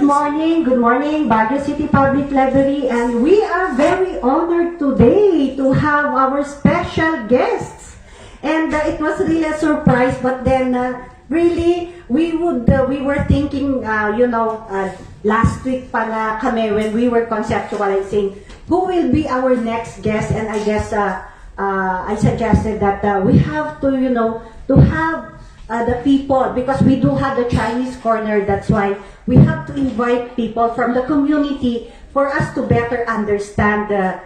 Good morning, Baguio City Public Library, and we are very honored today to have our special guests. And it was really a surprise, but then really we were thinking, last week pala kami when we were conceptualizing who will be our next guest, and I guess I suggested that we have to, to have the people, because we do have the Chinese corner. That's why we have to invite people from the community for us to better understand the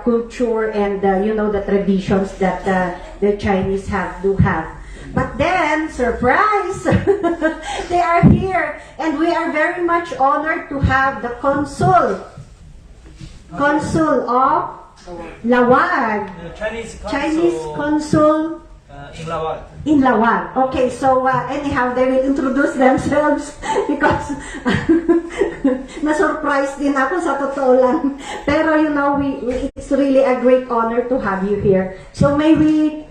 culture and the traditions that the Chinese do have. But then, surprise, they are here, and we are very much honored to have the consul of Lawag, Chinese consul in Lawag. Okay, so anyhow, they will introduce themselves because na-surprise din ako sa totoo lang. Pero it's really a great honor to have you here. So may we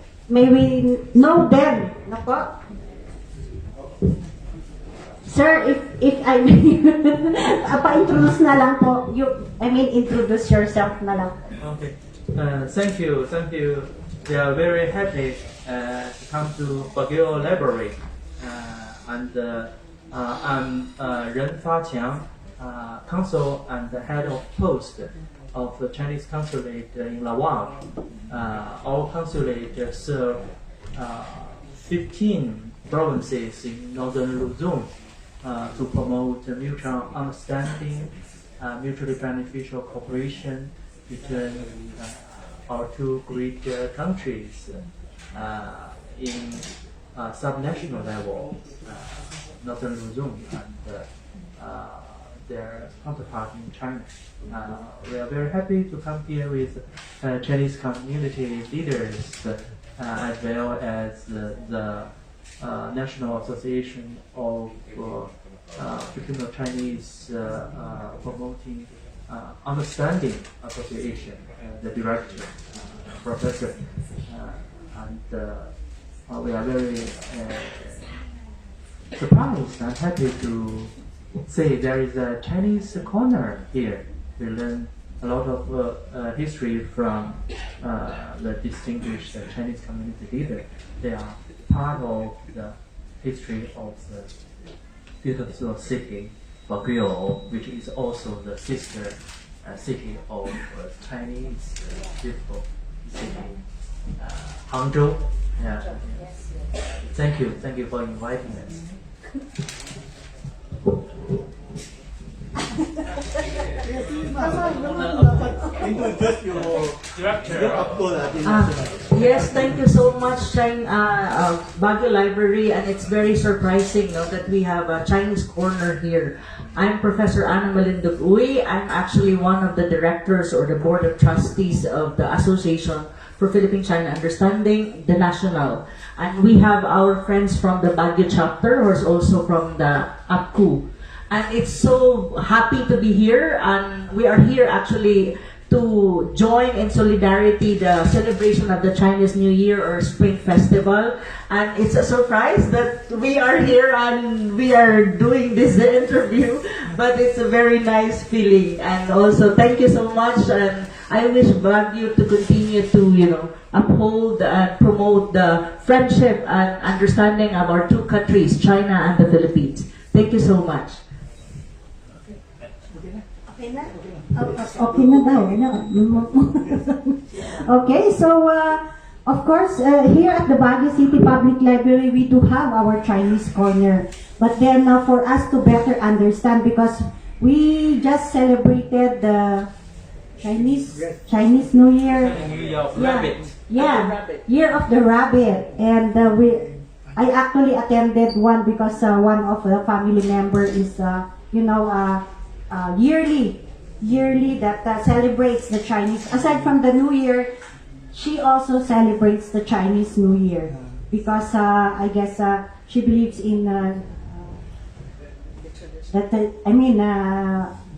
know them. Nako? Sir, if I may, pa-introduce na lang po. Introduce yourself na lang. Okay. Thank you. We are very happy to come to Baguio Library. I'm Ren Faqiang, consul and the head of post of the Chinese consulate in Lawang. Our consulate serve 15 provinces in northern Luzon to promote mutual understanding, mutually beneficial cooperation between our two great countries in subnational level, northern Luzon and their counterpart in China. We are very happy to come here with Chinese community leaders as well as the National Association of Filipino Chinese Promoting Understanding Association, the director, professor, and we are very surprised and happy to say there is a Chinese corner here. We learn a lot of history from the distinguished Chinese community leader. They are part of the history of the beautiful city Baguio, which is also the sister city of Chinese beautiful city Hangzhou. Yeah. Thank you for inviting us. Yes, thank you so much, Baguio Library, and it's very surprising that we have a Chinese corner here. I'm Professor Ana Malindog Uy. I'm actually one of the directors or the board of trustees of the Association for Philippine-China Understanding, the National. And we have our friends from the Baguio chapter, who is also from the APCU. And it's so happy to be here, and we are here actually to join in solidarity the celebration of the Chinese New Year or Spring Festival. And it's a surprise that we are here and we are doing this interview, but it's a very nice feeling. And also thank you so much, and I wish Baguio to continue to uphold and promote the friendship and understanding of our two countries, China and the Philippines. Thank you so much. Okay na daw. Okay, so of course, here at the Baguio City Public Library, we do have our Chinese corner. But then for us to better understand, because we just celebrated the Chinese New Year. Year of Rabbit. Yeah, Year of the Rabbit. And I actually attended one because one of the family member is, yearly that celebrates the Chinese. Aside from the New Year, she also celebrates the Chinese New Year because I guess she believes in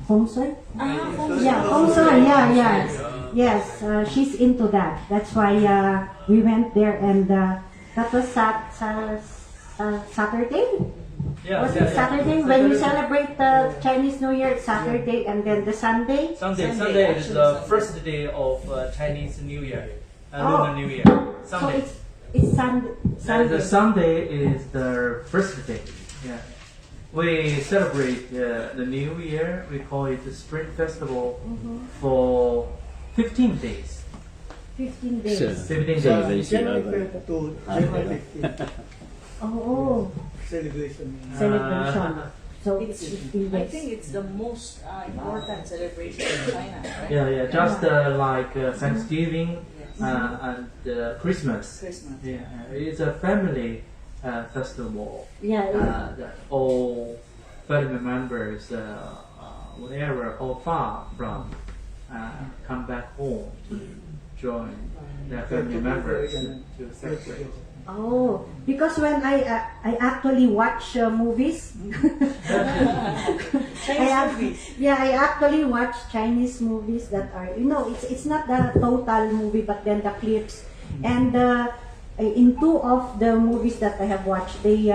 Feng Shui. Yeah, Feng Shui. Yeah. Yes, she's into that. That's why we went there, and that was Saturday. Was it Saturday? When you celebrate the Chinese New Year, it's Saturday, and then the Sunday? Sunday is the first day of Chinese New Year, Lunar New Year. So Sunday. it's Sunday. And the Sunday is the first day. Yeah. We celebrate the New Year. We call it the Spring Festival for 15 days. 15 days. 15 days. January 1st to January 15th. Oh, Celebration. celebration. So It's, it's 15 I days. think it's the most important celebration in China, right? Yeah. Just like Thanksgiving and Christmas. Christmas. Yeah, it's a family festival. Yeah. That all family members, wherever or far from, come back home to join their family members to celebrate. Oh, because when I actually watch movies, I actually watch Chinese movies that are, it's not the total movie, but then the clips. And in two of the movies that I have watched, they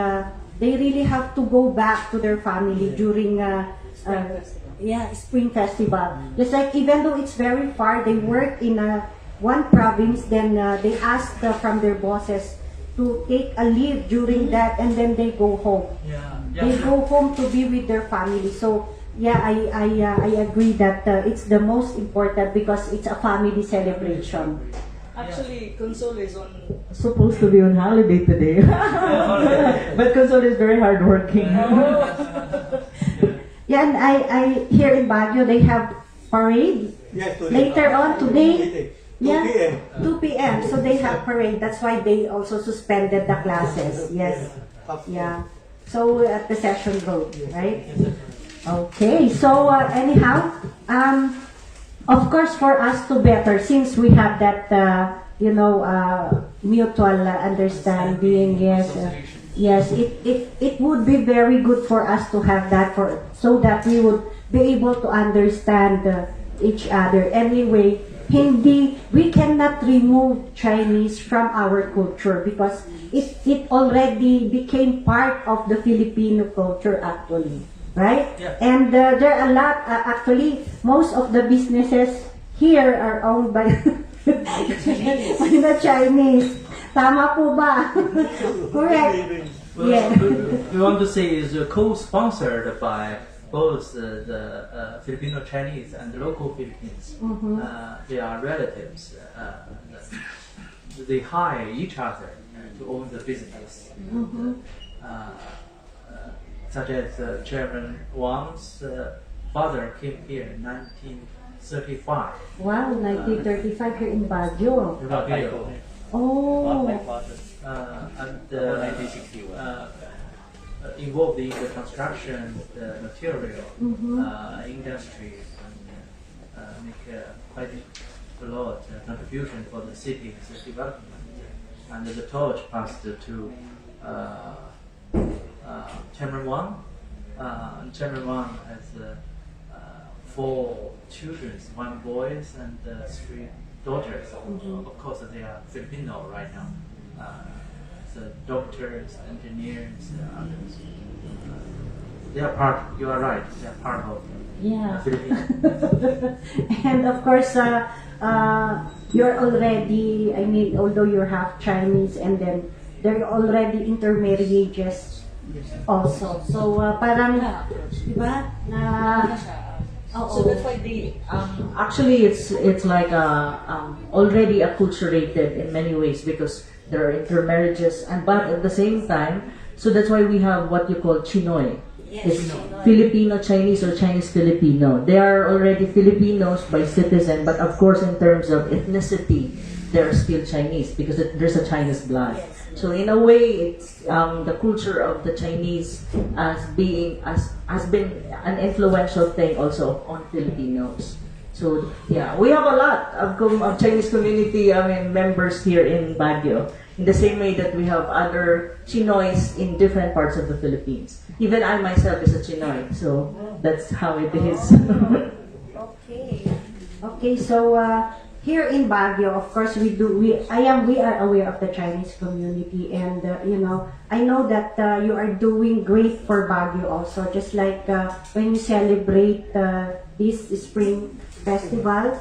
really have to go back to their family during Spring Festival. Just like even though it's very far, they work in one province, then they ask from their bosses to take a leave during that, and then they go home. They go home to be with their family. So I agree that it's the most important because it's a family celebration. Actually, Console is Supposed to be on holiday today. But Console is very hardworking. Yeah, and I here in Baguio they have parade Yes, today. later on today. 2 p.m. 2 p.m. So they have parade. That's why they also suspended the classes. Yes. Yeah. So at the session road, right? Okay. So anyhow, of course, for us to better, since we have that, mutual understanding. Yes. It would be very good for us to have that so that we would be able to understand each other. Anyway, we cannot remove Chinese from our culture because it already became part of the Filipino culture actually, right? Yeah. And there are a lot, actually, most of the businesses here are owned by the Chinese. Tama po ba? Correct. Well, Yeah. we want to say is co-sponsored by both the Filipino Chinese and the local Philippines. They are relatives. They hire each other to own the business. Such as Chairman Wang's father came here in 1935. Wow, 1935 here in Baguio. Oh. Involved in the construction, the material industry, and make quite a lot contribution for the city's development. And the torch passed to Chairman Wang. Chairman Wang has 4 children, 1 boy and 3 daughters. Of course, they are Filipino right now. The doctors, engineers, others. They are part. You are right. They are part of Philippines. And of course, you're already, although you're half Chinese, and then there are already intermarriages also. So, parang, diba? So that's why Actually, it's like already acculturated in many ways because there are intermarriages, but at the same time, so that's why we have what you call Chinoy. It's Filipino Chinese or Chinese Filipino. They are already Filipinos by citizen, but of course in terms of ethnicity, they're still Chinese because there's a Chinese blood. So in a way, it's the culture of the Chinese has been an influential thing also on Filipinos. So yeah, we have a lot of Chinese community members here in Baguio. In the same way that we have other Chinoys in different parts of the Philippines. Even I myself is a Chinoy, so that's how it is. Okay. So here in Baguio, of course, we are aware of the Chinese community, and I know that you are doing great for Baguio also. Just like when you celebrate this spring festival,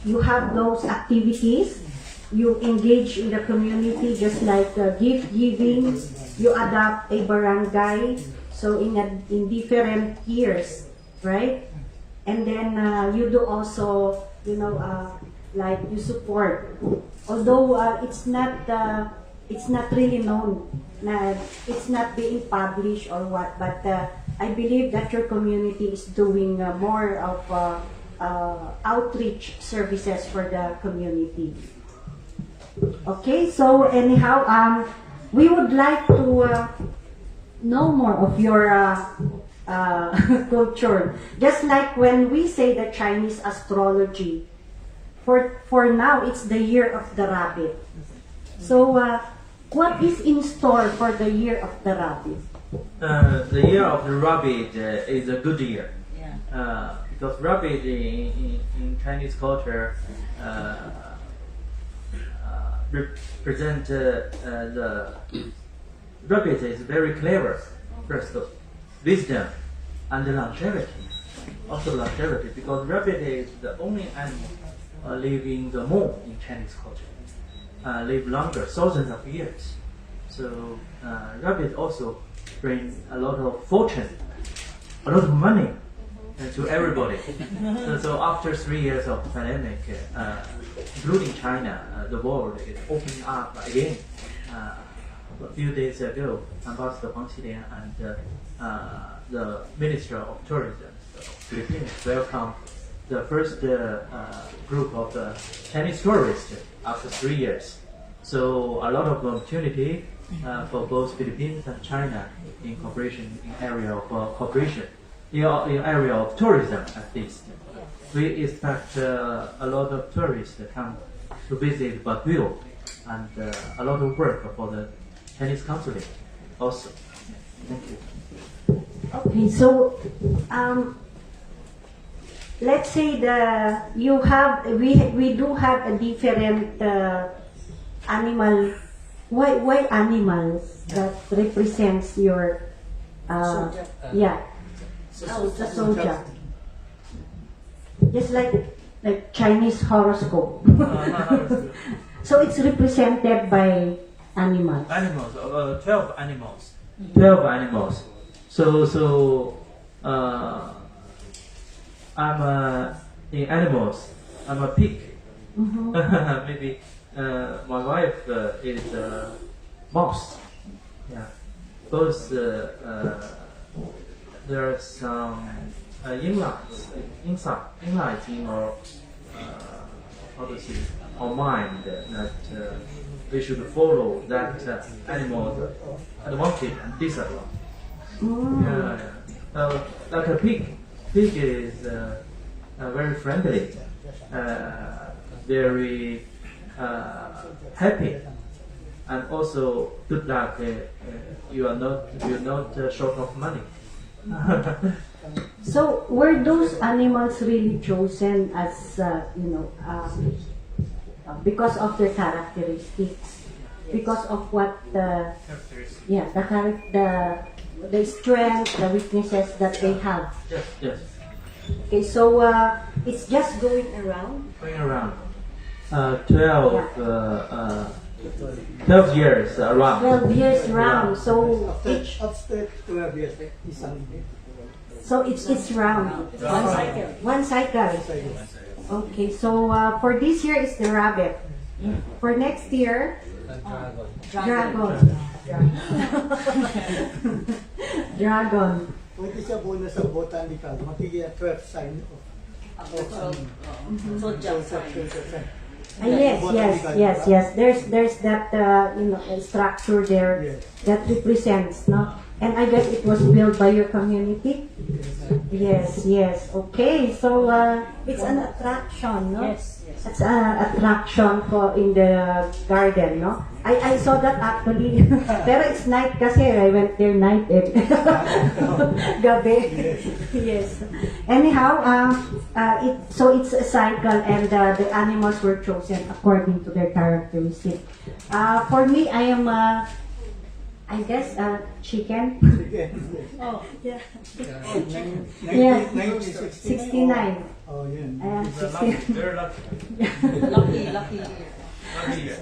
you have those activities. You engage in the community, just like gift giving. You adopt a barangay, so in different years, right? And then you do also, like you support. Although it's not really known, it's not being published or what, but I believe that your community is doing more of outreach services for the community. Okay, so anyhow, we would like to know more of your culture. Just like when we say the Chinese astrology, for now it's the year of the rabbit. So, what is in store for the year of the rabbit? The year of the rabbit is a good year. Because rabbit in Chinese culture represent the rabbit is very clever. First, wisdom and longevity. Also longevity, because rabbit is the only animal living the moon in Chinese culture. Live longer, thousands of years. So rabbit also bring a lot of fortune, a lot of money to everybody. So after 3 years of pandemic, including China, the world is opening up again. A few days ago, Ambassador Huang Qilian and the Minister of Tourism, the Philippines, welcomed the first group of Chinese tourists after 3 years. So a lot of opportunity for both Philippines and China in cooperation, in area of cooperation, in area of tourism at least. We expect a lot of tourists come to visit Baguio, and a lot of work for the Chinese consulate also. Thank you. Okay, so let's say we do have a different animal. Why animals that represents your yeah, the zodiac, just like Chinese horoscope. So it's represented by animals. Animals, 12 animals. 12 animals. So I'm in animals. I'm a pig. Maybe my wife is a mouse. Yeah. Both there are some inlights in our how to say, our mind that we should follow that animal's advantage and disadvantage. Like a pig. Pig is very friendly, very happy, and also good luck. You're not short of money. So were those animals really chosen as because of their characteristics, because of what the strength, the weaknesses that they have? Yes. Okay, so it's just going around. Going around. 12 years around. 12 years round. So After 12 years, it's round. One cycle. One cycle. Okay, so for this year is the rabbit. For next year, dragon. Dragon. pwede siya muna sa botanical, makikita 12 sign of Zodiac sign. Yes. There's that structure there Yes. that represents, no? And I guess it was built by your community. Yes. Okay, so it's an attraction, no? Yes. It's a attraction for in the garden, no? I saw that actually. Pero it's night kasi I went there night eh. Gabi. Yes. Anyhow, so it's a cycle and the animals were chosen according to their characteristic. For me, I am I guess chicken. Oh, Yeah. Yeah. Yeah. 69. Oh, yeah. Ayan, It's a 69. lucky, very lucky. lucky. Lucky year.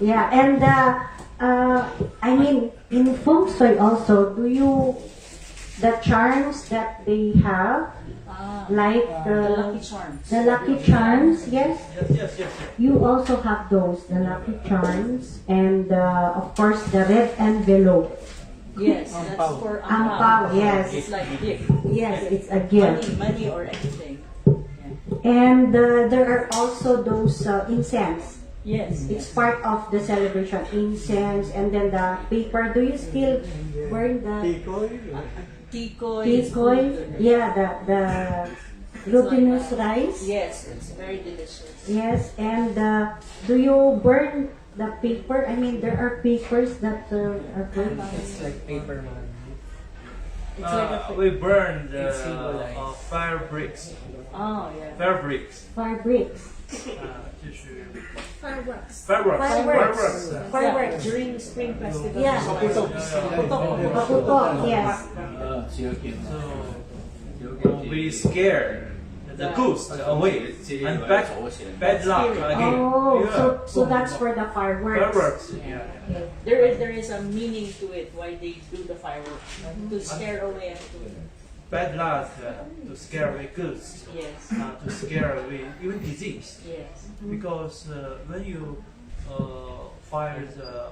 Yeah, and I mean, in feng shui also, do you, the charms that they have, like The lucky charms. yes? Yes. You also have those, the lucky charms, and of course the red envelope. Yes, that's Ampao. for Ampao, yes. It's like gift. Yes, it's a gift. Money or anything. And there are also those incense. Yes. It's part of the celebration, incense, and then the paper. Do you still burn the Tikoy. tikoy? Yeah, the glutinous rice. Yes, it's very delicious. Yes, and do you burn the paper? I mean, there are papers that are burned. It's like paper man. It's like a We burned symbolized. fire bricks. Oh, yeah. Fire bricks. Fire bricks. 就是 Fireworks. fireworks. Fireworks. Fireworks. During spring festival. Yeah. Paputok, yes. So we scared the ghost away and bad luck again. Oh, Yeah. so that's for the fireworks. Fireworks. Yeah. There is a meaning to it why they do the fireworks to scare away and to Bad luck to scare away ghosts. yes, To scare away even disease. yes. Because when you fire the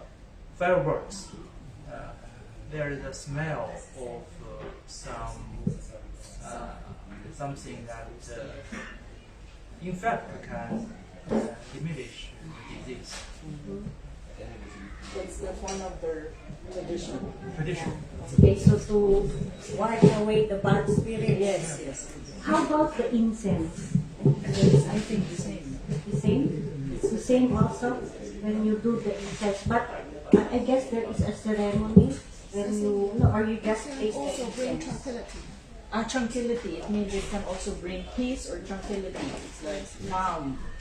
fireworks, there is a smell of something that in fact can diminish the disease. That's one of their tradition. Tradition. Okay, so to wipe away the bad spirit. Yes, yes. How about the incense? I think the same. The same? It's the same also when you do the incense. But I guess there is a ceremony when you, no, or you just place the Also bring incense. tranquility. Tranquility. It means it can also bring peace or tranquility. It's like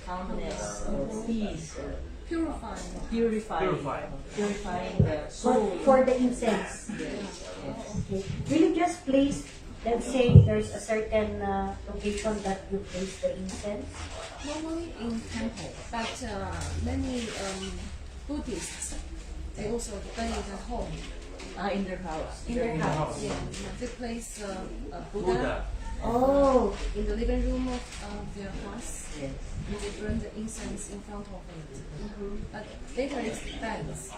calmness, or peace, or Purifying. purifying the soul. For the incense. Yes, yes. Okay. Will you just place, let's say there's a certain location that you place the incense? Normally in temple, but many Buddhists, they also burn it at home. In their house. In their house. Yeah, they place a Buddha. Buddha Oh, in the living room of their house. Yes. And they burn the incense in front of it. But later it depends.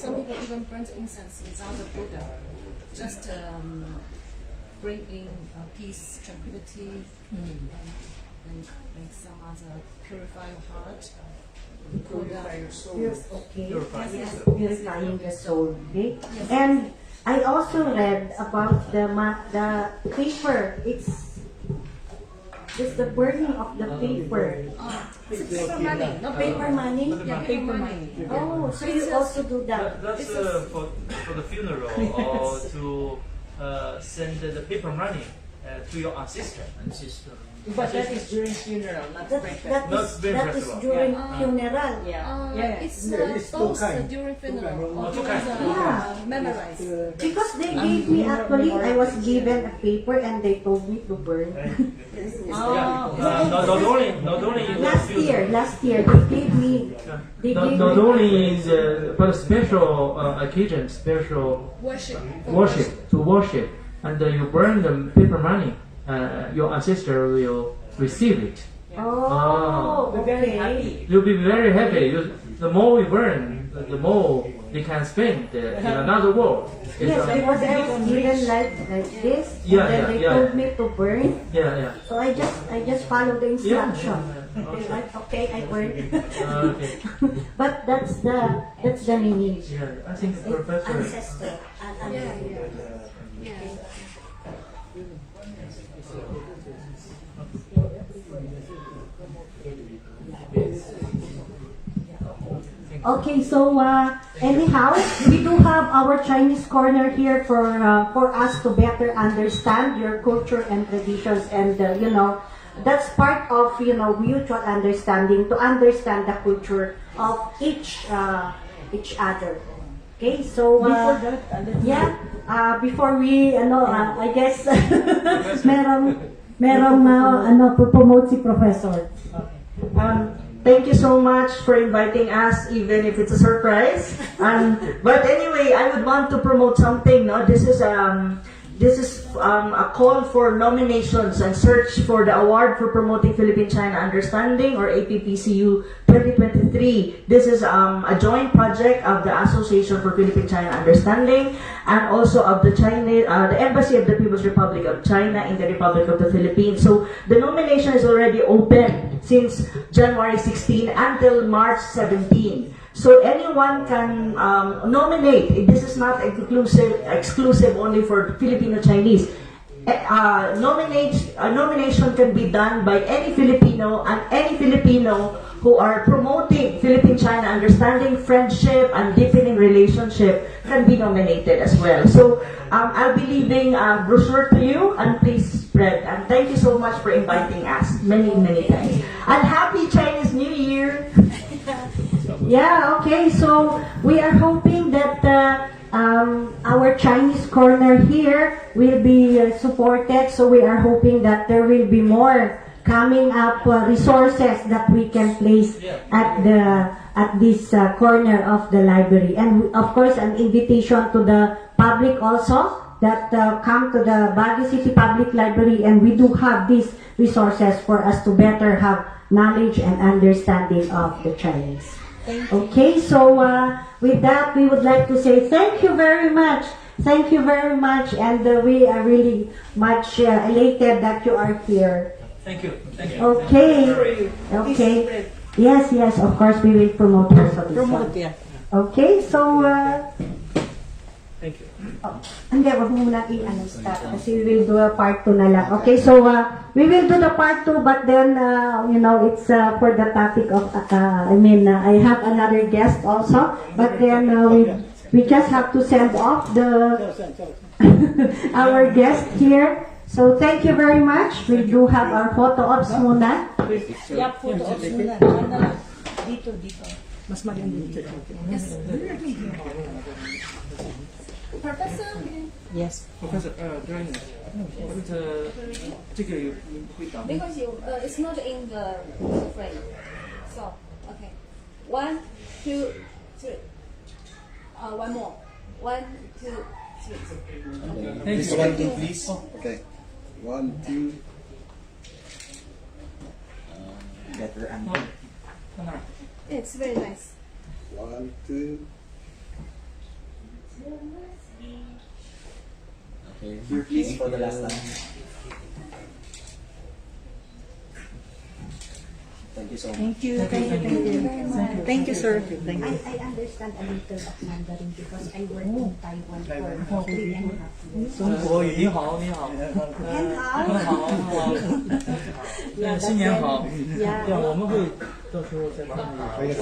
Some people even burn the incense without the Buddha, just bring in peace, tranquility, and some other purify your heart. Purify your soul. okay. Purifying Yes, the soul. purifying the soul. Okay. And I also read about the paper. It's the burning of the paper. It's paper money, not Paper money. Yeah, paper money. Oh, so you also do that. That's for the funeral or to send the paper money to your ancestor. But that is during funeral, not That, spring that festival. Not is spring that is festival. during Yeah. funeral. Yeah. It's It's two both kind. during funeral Two or kind. during the Yeah. memorize. Because they gave me actually, I was given a paper and they told me to burn. Not only in the Last funeral. year they gave me. They Not, gave not me only in the but special occasion, special Worship. to worship, and you burn the paper money. Your ancestor will receive it. Oh, We're very okay. happy. You'll be very happy. The more we burn, the more they can spend in another world. It's Yes, because I was given like this, Yeah, and then yeah, they yeah. told me to burn. yeah. So I just follow the instruction. Yeah. Okay, like, okay, I burn. Okay. But that's the meaning. Yeah, I think the It's professor. ancestor. Yeah. Okay, so anyhow, we do have our Chinese corner here for us to better understand your culture and traditions, and you know, that's part of mutual understanding, to understand the culture of each other. Okay, so Before that, yeah, before we I guess merong promote si Professor. Thank you so much for inviting us, even if it's a surprise. But anyway, I would want to promote something. No, this is a call for nominations and search for the award for promoting Philippine-China Understanding, or APPCU 2023. This is a joint project of the Association for Philippine-China Understanding and also of the Embassy of the People's Republic of China in the Republic of the Philippines. So the nomination is already open since January 16 until March 17. So anyone can nominate. This is not exclusive only for Filipino Chinese. Nomination can be done by any Filipino, and any Filipino who are promoting Philippine-China understanding, friendship, and deepening relationship can be nominated as well. So I'll be leaving a brochure to you, and please spread. And thank you so much for inviting us many, many times. And happy Chinese New Year! Yeah, okay, so we are hoping that our Chinese corner here will be supported, so we are hoping that there will be more coming up resources that we can place at this corner of the library. And of course, an invitation to the public also, that come to the Baguio City Public Library, and we do have these resources for us to better have knowledge and understanding of the Chinese. Okay, so with that, we would like to say thank you very much. Thank you very much, and we are really much elated that you are here. Thank you. Thank you. Okay. Okay. Yes, yes, of course, we will promote also this one. yeah. Okay, so Thank you. hindi, wag mo muna i-start kasi we will do a part 2 na lang. Okay, so we will do the part 2, but then, it's for the topic of, I have another guest also, but then we just have to send off our guest here. So thank you very much. We do have our photo ops muna. Yeah, photo ops muna. Dito. Mas maganda dito. Yes. Professor. Yes. Professor, Because it's not in the frame. So, okay. 1, 2, 3. One more. 1, 2, 3. This one, two, please. Okay. 1, 2. Better angle. It's very nice. 1, 2. Okay. Here, please, for the last time. Thank you so much. Thank you. Thank you, sir. Thank you. I understand a little of Mandarin because I work in Taiwan for 3.5 years. 中国语，你好，你好，新年好，对，我们会到时候再帮你。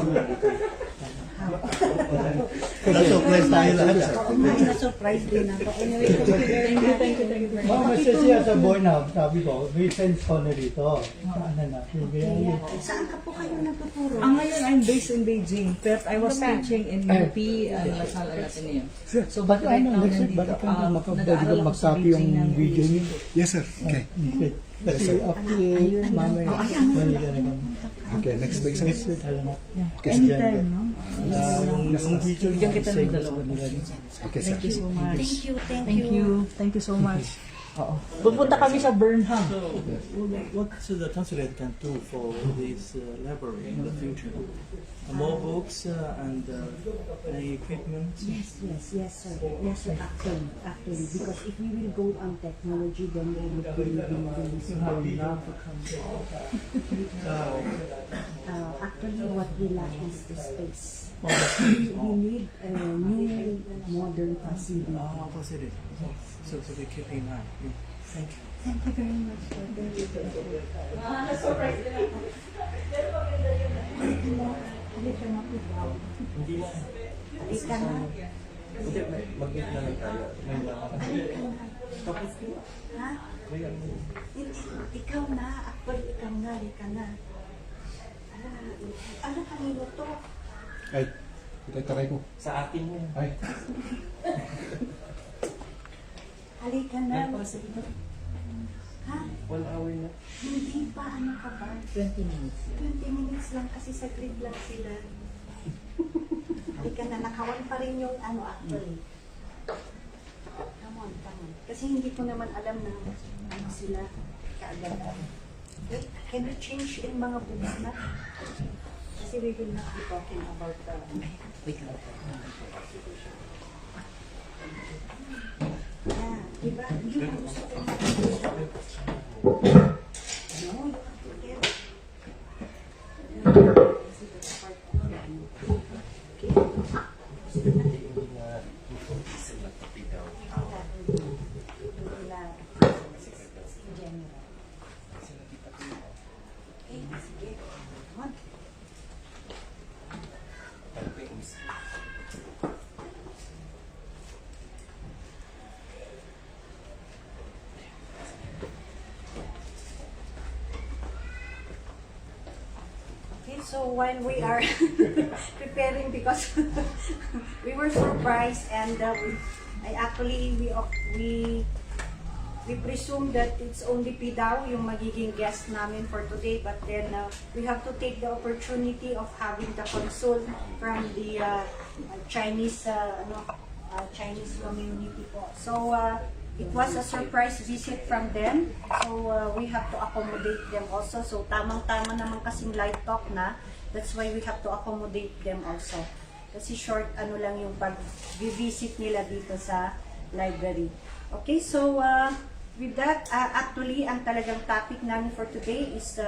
Na-surprise tayo lahat. Na-surprise din ako. Anyway, thank you. Ma'am, siya sa boy na, sabi ko, may sense ko na dito. Ano na, Saan ka po kayo nagtuturo? Ngayon, I'm based in Beijing, but I was teaching in UP and Lasal Ateneo. So, but right now, nandito, nag-aaral ako sa mag-copy Beijing ng yung video niyo. Yes, sir. Okay. Kasi after mamaya, Okay, next week, sir. next week, halamat. anytime, no? Yung video Bigyan kita ng dalawa. Okay, sir. Thank you so much. Thank you. Thank you so much. Pupunta kami sa Burnham. What the translator can do for this library in the future? More books and equipment. Yes, sir. Yes, sir. Actually, because if we will go on technology, then we will be actually, what we lack is the space. We need a new modern facility. Facility. So we keep in mind. Thank you. Thank you very much. Halika na. Hindi, mag-meet na lang tayo. May lang. Tapos ko. Ha? May ano. Hindi, ikaw na. Actually, ikaw na. Halika na. Ano kanino to? Ay, taray ko. Sa akin yun. Ay, Halika na. Ha? 1 hour na. Hindi pa. Ano ka ba? 20 minutes. 20 minutes lang kasi saglit lang sila. Halika na. Nakawan pa rin yung ano actually. Come on, come on. Kasi hindi ko naman alam na ano sila kaagad. Wait, can you change in mga books na? Kasi we will not be talking about yeah, diba? Yun ang gusto ko makikita. No, you have to get so while we are preparing, because we were surprised and we presume that it's only PDAO yung magiging guest namin for today, but then we have to take the opportunity of having the consul from the Chinese Chinese community po. So it was a surprise visit from them. So we have to accommodate them also. So tamang-tama naman kasing light talk na. That's why we have to accommodate them also. Kasi short ano lang yung pag-visit nila dito sa library. Okay, so with that, actually ang talagang topic namin for today is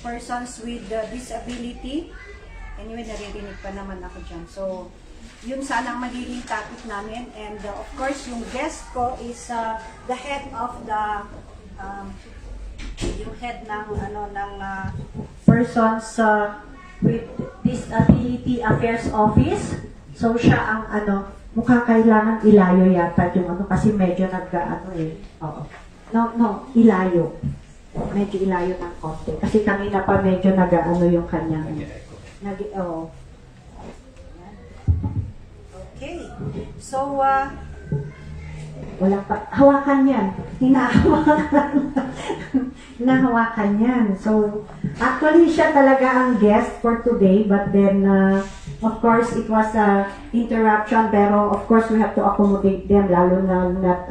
persons with disability. Anyway, naririnig pa naman ako dyan. So, yun sana ang magiging topic namin, and of course yung guest ko is the head of the yung head ng persons with disability affairs office. So siya ang mukha kailangan ilayo yata yung kasi medyo oo. No, ilayo. Medyo ilayo ng konti kasi kanina pa medyo yung kanyang oo. Okay. So, wala pa. Hawakan yan. Hinahawakan yan. So, actually, siya talaga ang guest for today. But then, of course, it was a interruption. Pero, of course, we have to accommodate them. Lalo na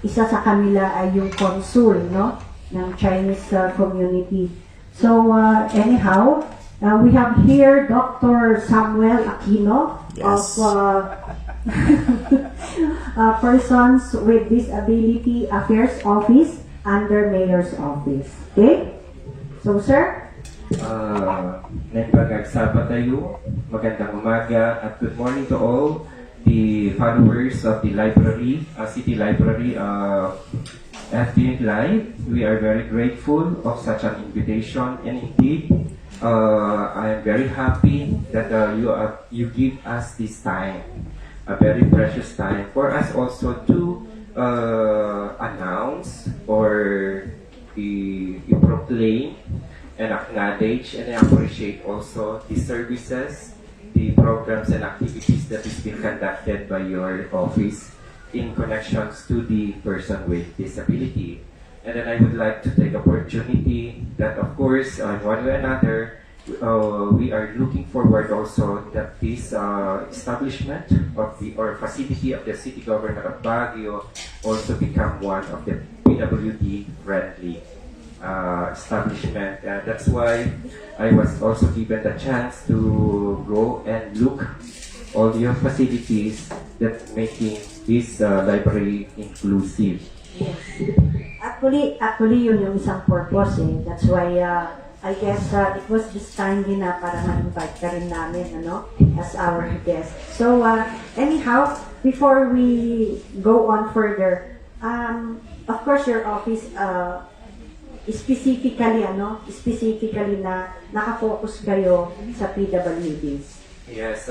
isa sa kanila ay yung consul, no? Ng Chinese community. So, anyhow, we have here Dr. Samuel Aquino. Yes. Of Persons with Disability Affairs Office under Mayor's Office. Okay? So, sir? Nagpag-agsaba tayo. Magandang umaga at good morning to all the followers of the library, City Library FDN Live. We are very grateful of such an invitation, and indeed, I am very happy that you give us this time, a very precious time for us also to announce or proclaim and acknowledge and appreciate also the services, the programs and activities that is being conducted by your office in connections to the person with disability. And then I would like to take opportunity that, of course, one way or another, we are looking forward also that this establishment of or facility of the city government of Baguio also become one of the PWD friendly establishment. That's why I was also given the chance to go and look all your facilities that making this library inclusive. Yes. Actually, yun yung isang purpose eh. That's why, I guess, it was this time din na para ma-invite ka rin namin, as our guest. So, anyhow, before we go on further, of course, your office specifically na nakafocus kayo sa PWDs. Yes,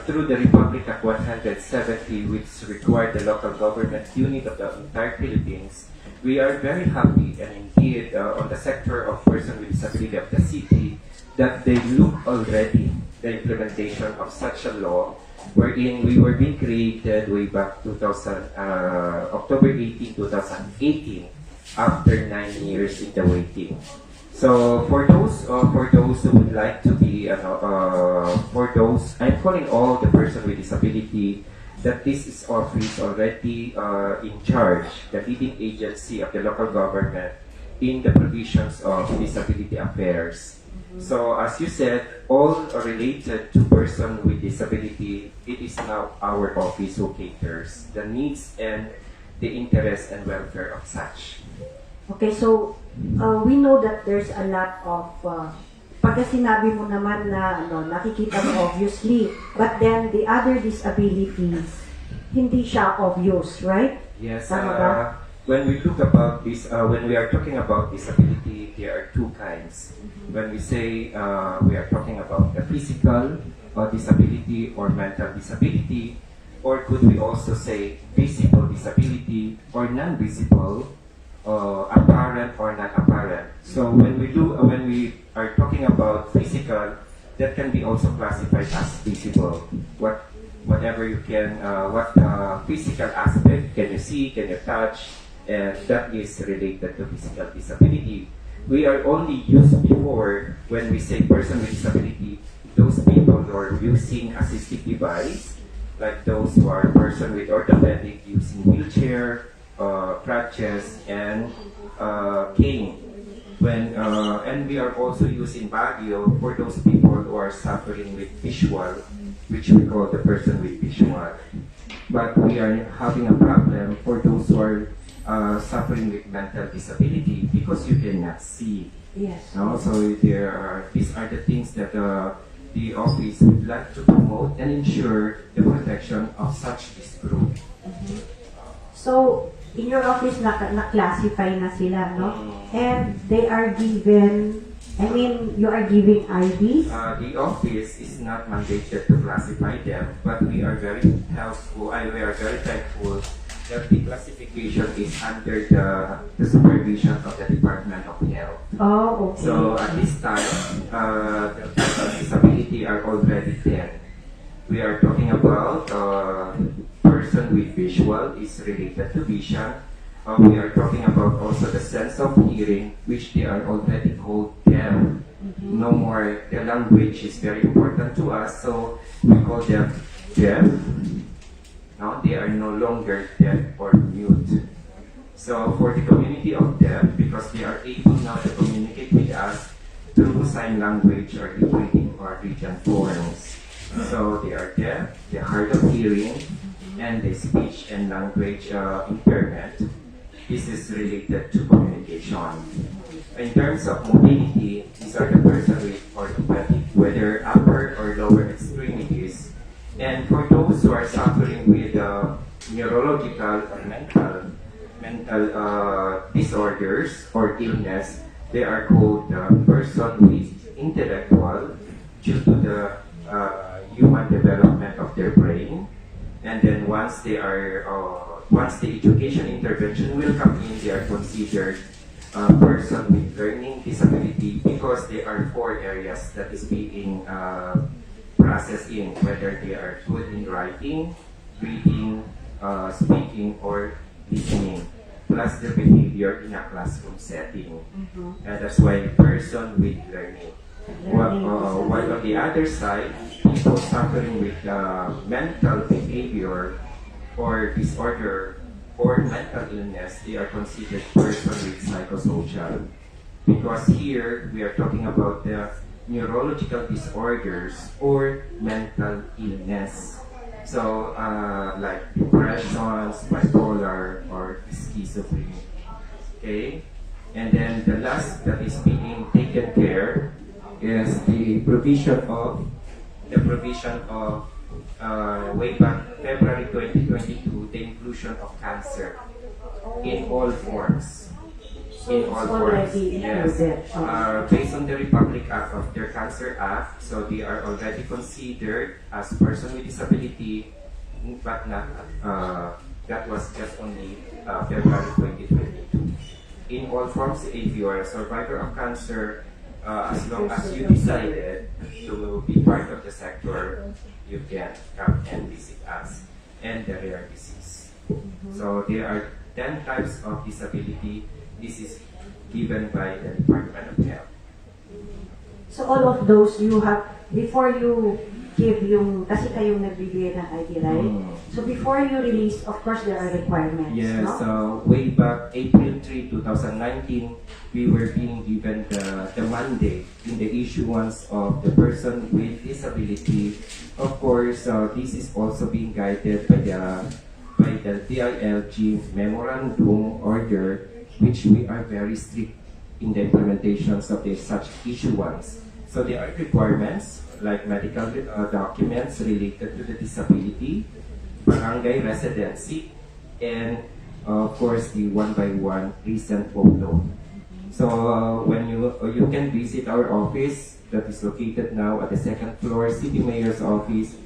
through the Republic Act 170, which required the local government unit of the entire Philippines, we are very happy and indeed on the sector of person with disability of the city that they look already the implementation of such a law wherein we were being created way back October 18, 2018 after 9 years in the waiting. So for those who would like to be, for those, I'm calling all the person with disability that this is office already in charge, the leading agency of the local government in the provisions of disability affairs. So as you said, all related to person with disability, it is now our office who caters the needs and the interest and welfare of such. Okay, so we know that there's a lot of pagka sinabi mo naman na nakikita mo obviously, but then the other disabilities hindi siya obvious, right? Yes. Tama ba? When we look about this, when we are talking about disability, there are two kinds. When we say we are talking about the physical disability or mental disability, or could we also say visible disability or non-visible, apparent or non-apparent. So when we are talking about physical, that can be also classified as visible. Whatever you can, what physical aspect can you see, can you touch, and that is related to physical disability. We are only used before when we say person with disability, those people who are using assistive device, like those who are person with orthopedic using wheelchair, crutches, and cane. And we are also using Baguio for those people who are suffering with visual, which we call the person with visual. But we are having a problem for those who are suffering with mental disability because you cannot see. Yes. So these are the things that the office would like to promote and ensure the protection of such this group. So, in your office, na-classify na sila, no? And they are given, you are giving IDs? The office is not mandated to classify them, but we are very helpful, we are very thankful that the classification is under the supervision of the Department of Health. Oh, okay. So at this time, the disability are already 10. We are talking about person with visual is related to vision. We are talking about also the sense of hearing, which they are already called deaf. No more, the language is very important to us, so we call them deaf. Now they are no longer deaf or mute. So for the community of deaf, because they are able now to communicate with us through sign language or lip reading or region forms. So they are deaf, they're hard of hearing, and the speech and language impairment. This is related to communication. In terms of mobility, these are the person with orthopedic, whether upper or lower extremities. And for those who are suffering with neurological or mental disorders or illness, they are called person with intellectual due to the human development of their brain. And then once the education intervention will come in, they are considered a person with learning disability because there are 4 areas that is being processed in, whether they are good in writing, reading, speaking, or listening, plus their behavior in a classroom setting. And that's why person with learning. While on the other side, people suffering with mental behavior or disorder or mental illness, they are considered person with psychosocial. Because here, we are talking about the neurological disorders or mental illness. So, like depressions, bipolar, or schizophrenia. Okay? And then the last that is being taken care is the provision of way back February inclusion of cancer in all forms. So it's already Yes. included. Based on the Republic Act of their Cancer Act, so they are already considered as person with disability, but not, that was just only February 2022. In all forms, if you are a survivor of cancer, as long as you decided to be part of the sector, you can come and visit us and the rare disease. So there are 10 types of disability. This is given by the Department of Health. So all of those you have, before you give yung, kasi kayong nagbibigay ng ID, right? So before you release, of course there are requirements, Yes, no? so way back April 3, 2019, we were being given the mandate in the issuance of the person with disability. Of course, this is also being guided by the DILG memorandum order, which we are very strict in the implementations of such issuance. So there are requirements like medical documents related to the disability, barangay residency, and of course the one-by-one recent photo. So when you can visit our office that is located now at the second floor, City Mayor's Office,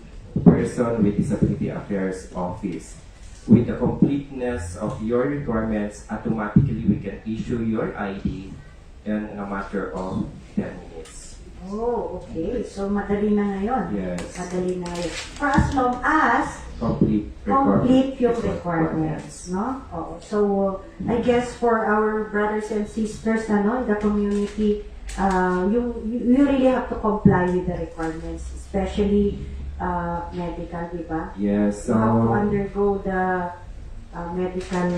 Person with Disability Affairs Office. With the completeness of your requirements, automatically we can issue your ID in a matter of 10 minutes. Oh, okay. So madali na ngayon. Yes. Madali na ngayon. For as long as complete yung requirements, no? Oo. So, I guess for our brothers and sisters in the community, you really have to comply with the requirements, especially medical, di ba? Yes, so You have to undergo the medical,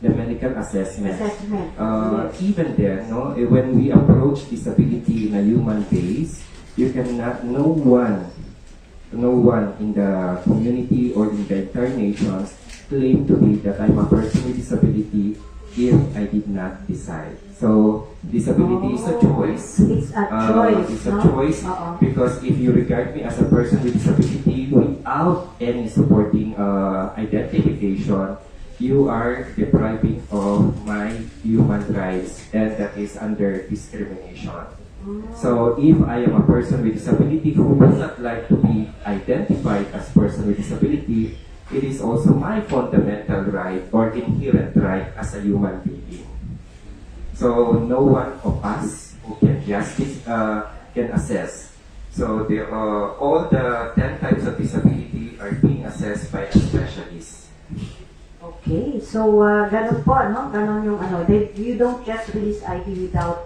the medical assessment. assessment. Yes. Even then, when we approach disability in a human base, you cannot, no one in the community or in the entire nations claim to be that I'm a person with disability if I did not decide. So, disability is a choice. It's a choice, It's a no? choice Oo. because if you regard me as a person with disability without any supporting identification, you are depriving of my human rights, and that is under discrimination. So if I am a person with disability who would not like to be identified as person with disability, it is also my fundamental right or inherent right as a human being. So no one of us who can can assess. So all the 10 types of disability are being assessed by a specialist. Okay, so ganun po, no? Ganun yung you don't just release ID without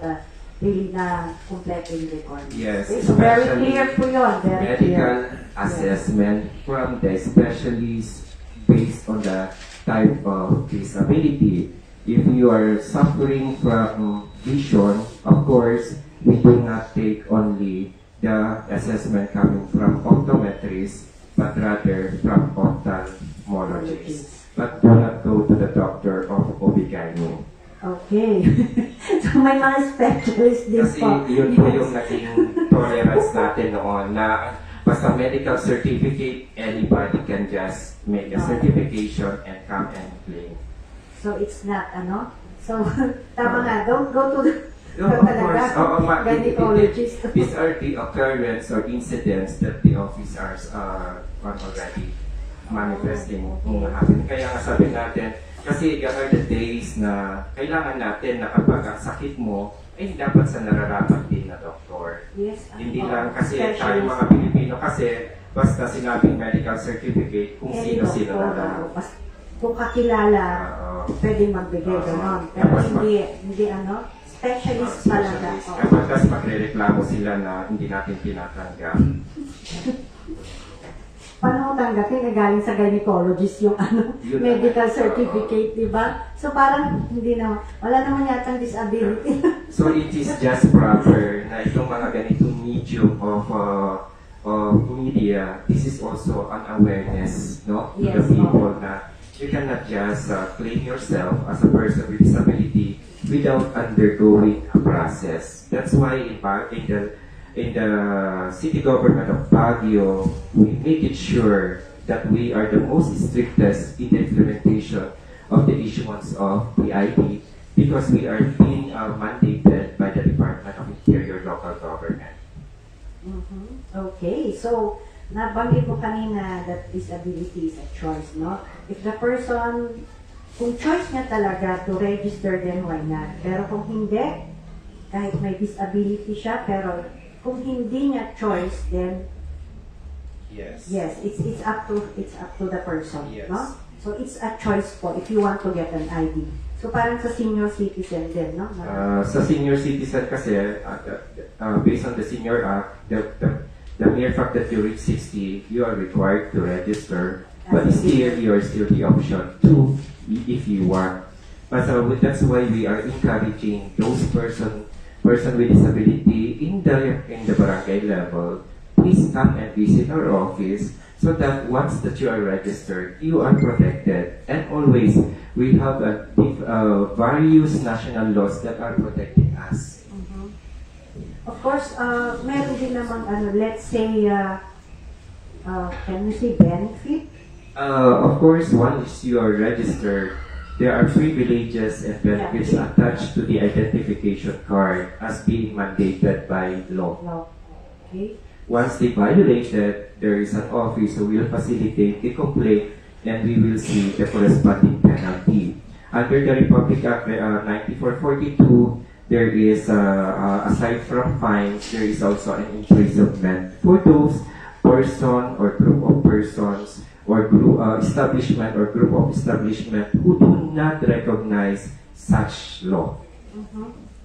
really na completing requirements. Yes, Okay, so very especially clear po yun, very medical clear. assessment from the specialist based on the type of disability. If you are suffering from vision, of course, we do not take only the assessment coming from optometrists, but rather from ophthalmologists. But do not go to the doctor of OB/GYN. Okay. So may mga specialist din Kasi po. yun po yung naging tolerance natin noon na basta medical certificate, anybody can just make a certification and come and claim. So it's not, So, tama nga, don't go to the Of course, gynecologist. these are the occurrence or incidents that the officers are already manifesting kung happen. Kaya nga sabi natin, kasi there are the days na kailangan natin na kapag ang sakit mo, ay dapat sa nararapat din na doktor. Yes. Hindi lang kasi tayo mga Pilipino kasi basta sinabing medical certificate kung sino-sino na lang. Kung kakilala, pwedeng magbigay Oo. gano'n. Pero Tapos hindi specialist talaga. Oo. Kapag magre-reklamo sila na hindi natin tinatanggap. Paano mo tanggapin na galing sa gynecologist yung Yun medical naman. certificate, di ba? So parang hindi naman, wala naman yatang disability. So it is just proper na itong mga ganitong medium of media, this is also an awareness, no, to the Yes, people na you cannot just claim yourself as a person with disability without undergoing a process. That's why in the city government of Baguio, we make it sure that we are the most strictest in the implementation of the issuance of the ID because we are being mandated by the Department of Interior Local Government. Okay, so nabanggit mo kanina that disability is a choice, no? If the person, kung choice niya talaga to register, then why not? Pero kung hindi, kahit may disability siya, pero kung hindi niya choice, then yes, it's up to the person, Yes. no? So it's a choice po if you want to get an ID. So parang sa senior citizen din, no? Sa senior citizen kasi, based on the Senior Act, the mere fact that you reach 60, you are required to register, but still, you are still the option to, if you want. But that's why we are encouraging those person with disability in the barangay level, please come and visit our office so that once that you are registered, you are protected. And always, we have various national laws that are protecting us. Of course, meron din namang let's say, can we say benefit? Of course, once you are registered, there are privileges and benefits attached to the identification card as being mandated by law. No. Okay. Once they violate that, there is an office who will facilitate the complaint and we will see the corresponding penalty. Under the Republic Act 9442, there is, aside from fines, there is also an imprisonment for those person or group of persons or group establishment or group of establishment who do not recognize such law.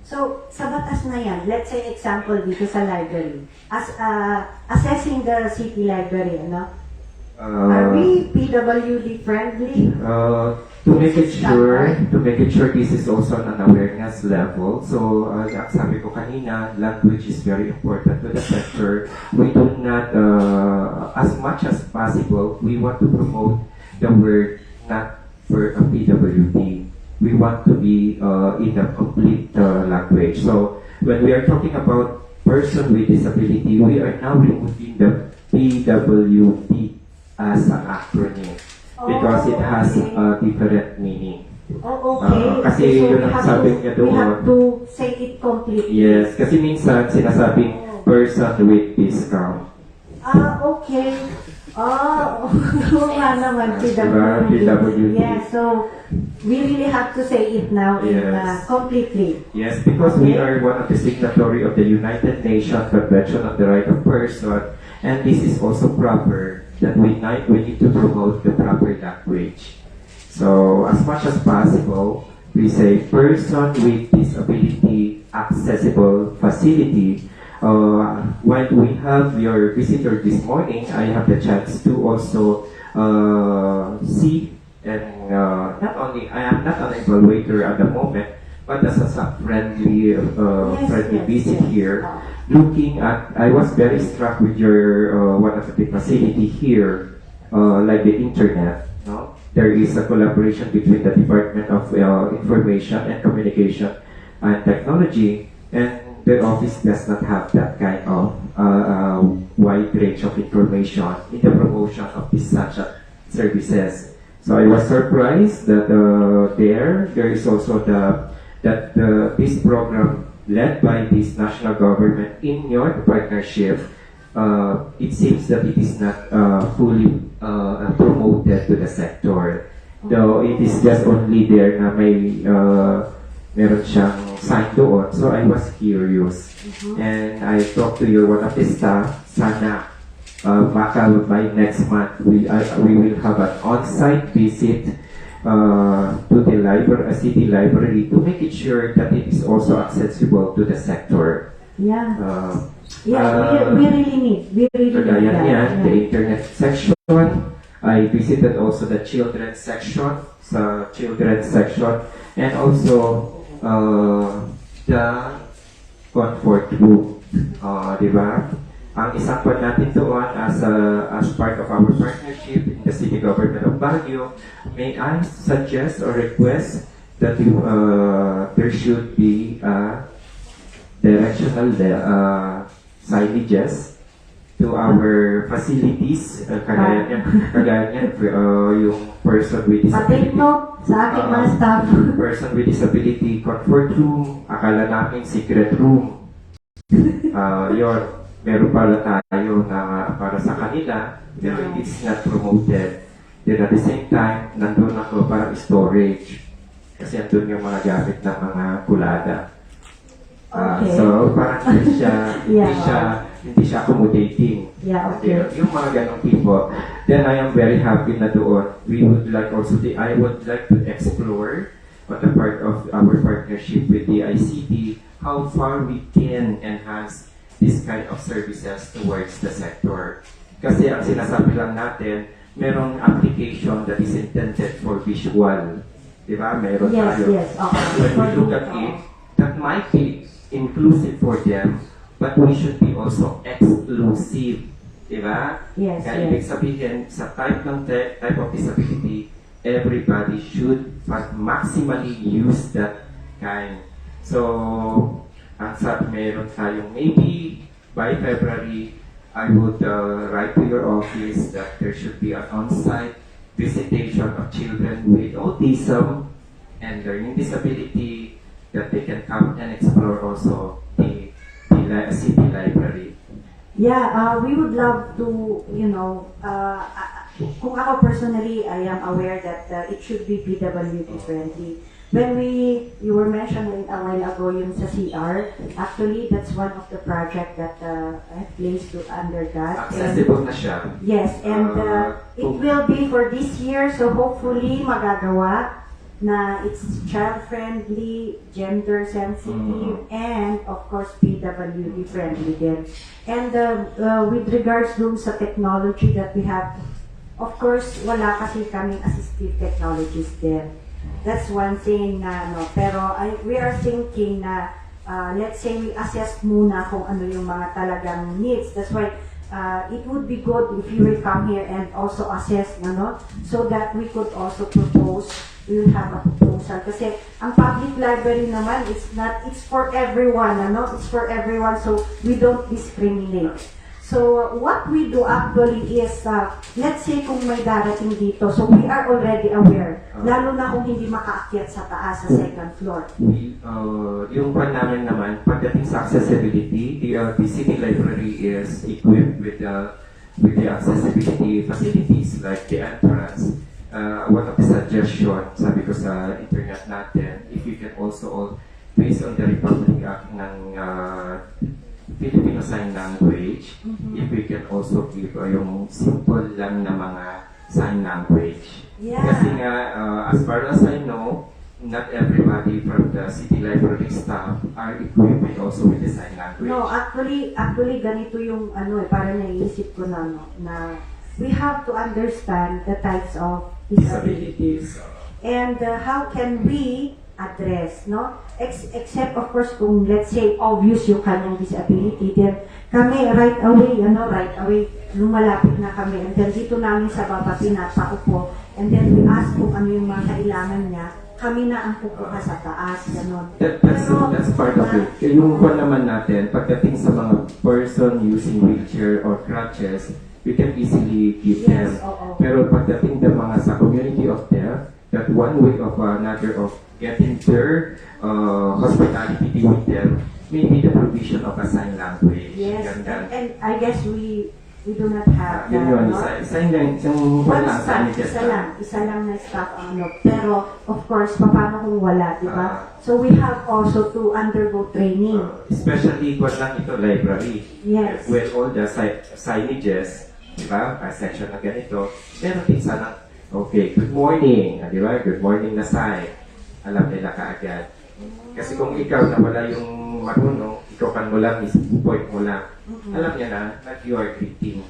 So, sa batas na yan, let's say example dito sa library, as assessing the city library, ano? Are we PWD friendly? To make it sure this is also an awareness level. So, sabi ko kanina, language is very important to the sector. We do not, as much as possible, we want to promote the word not for a PWD. We want to be in a complete language. So, when we are talking about person with disability, we are now removing the PWD as an acronym because it has a different meaning. Oh, okay. Kasi So, yun ang sabi niya doon. we have to say it completely. Yes, kasi minsan sinasabing person with discount. Okay. Oo nga naman, PWD. PWD. Yeah, so we really have to say it now in Yes. completely. Yes, because we are one of the signatory of the United Nations Convention on the Right of Person, and this is also proper that we need to promote the proper language. So, as much as possible, we say person with disability accessible facility. When we have your visitor this morning, I have the chance to also see and not only I am not an evaluator at the moment, but as a friendly visit here. Looking at, I was very struck with your one of the facility here, like the internet. No, there is a collaboration between the Department of Information and Communication and Technology, and the office does not have that kind of wide range of information in the promotion of these such services. So I was surprised that there is also this program led by this national government in your partnership. It seems that it is not fully promoted to the sector, though it is just only there na may meron siyang sign doon. So I was curious. And I talked to one of the staff, sana baka by next month we will have an on-site visit to the city library to make it sure that it is also accessible to the sector. Yeah. We really need. Kagaya niyan, the internet section. I visited also the children's section, and also the comfort room. Diba? Ang isang part natin doon as part of our partnership in the city government of Baguio, may I suggest or request that there should be directional signages to our facilities, kagaya niyan, yung person with Patake disability. note sa aking mga staff. Person with disability comfort room, akala namin secret room. Yun, meron pala tayo na para sa kanila, pero it's not promoted. Then at the same time, nandun ako parang storage. Kasi andun yung mga gamit ng mga kulada. Okay. So, parang hindi siya accommodating. Yeah, okay. Yung mga ganong tipo. Then I am very happy na doon. We would like also, I would like to explore on the part of our partnership with the ICT, how far we can enhance this kind of services towards the sector. Kasi ang sinasabi lang natin, merong application that is intended for visual. Diba? Meron Yes, tayo. yes. Okay. When we look at it, that might be inclusive for them, but we should be also exclusive. Diba? Yes, Kaya ibig sabihin, sa type of disability, everybody should maximally use that kind. So, ang sabi meron tayong maybe by February, I would write to your office that there should be an on-site visitation of children with autism and learning disability, that they can come and explore also the city library. Yeah, we would love to, kung ako personally, I am aware that it should be PWD friendly. When you were mentioning a while ago yung sa CR, actually that's one of the project that I placed under that. Accessible na siya. Yes, and it will be for this year, so hopefully magagawa na it's child-friendly, gender-sensitive, and of course PWD friendly din. And with regards dun sa technology that we have, of course wala kasi kaming assistive technologies din. That's one thing na pero we are thinking na let's say we assess muna kung ano yung mga talagang needs. That's why it would be good if you will come here and also assess so that we could also propose. We will have a proposal kasi ang public library naman it's for everyone, it's for everyone, so we don't discriminate. So what we do actually is, let's say kung may darating dito, so we are already aware, lalo na kung hindi makaakyat sa taas, sa second floor. Yung plan namin naman, pagdating sa accessibility, the city library is equipped with the accessibility facilities like the entrance. One of the suggestions, sabi ko sa internet natin, if you can also, based on the Republic Act ng Filipino Sign Language, if we can also give yung simple lang na mga sign language. Yeah. Kasi nga, as far as I know, not everybody from the city library staff are equipped with also with the sign language. No, actually ganito yung parang naiisip ko na we have to understand the types of disabilities. And how can we address, except of course kung let's say obvious yung kanyang disability, then kami right away lumalapit na kami, and then dito namin sa baba pinapaupo, and then we ask kung ano yung mga kailangan niya, kami na ang pupuha sa taas, gano'n. That's part of it. Yung one naman natin, pagdating sa mga person using wheelchair or crutches, we can easily give them. Pero pagdating ng mga sa community of deaf, that one way of another of getting their hospitality with them may be the provision of a sign language. Yes, and I guess we do not have yun yun, sign language, yung one wala staff, sa isa lang na staff pero of course, paano kung wala, di ba? So we have also to undergo training. Especially kung lang ito library. Yes. With all the signages, di ba? Section na ganito, meron din sana, okay, good morning, di ba? Good morning na sign. Alam nila kaagad. Kasi kung ikaw na wala yung marunong, ikaw kan mo lang, point mo lang, alam niya na that you are greeting.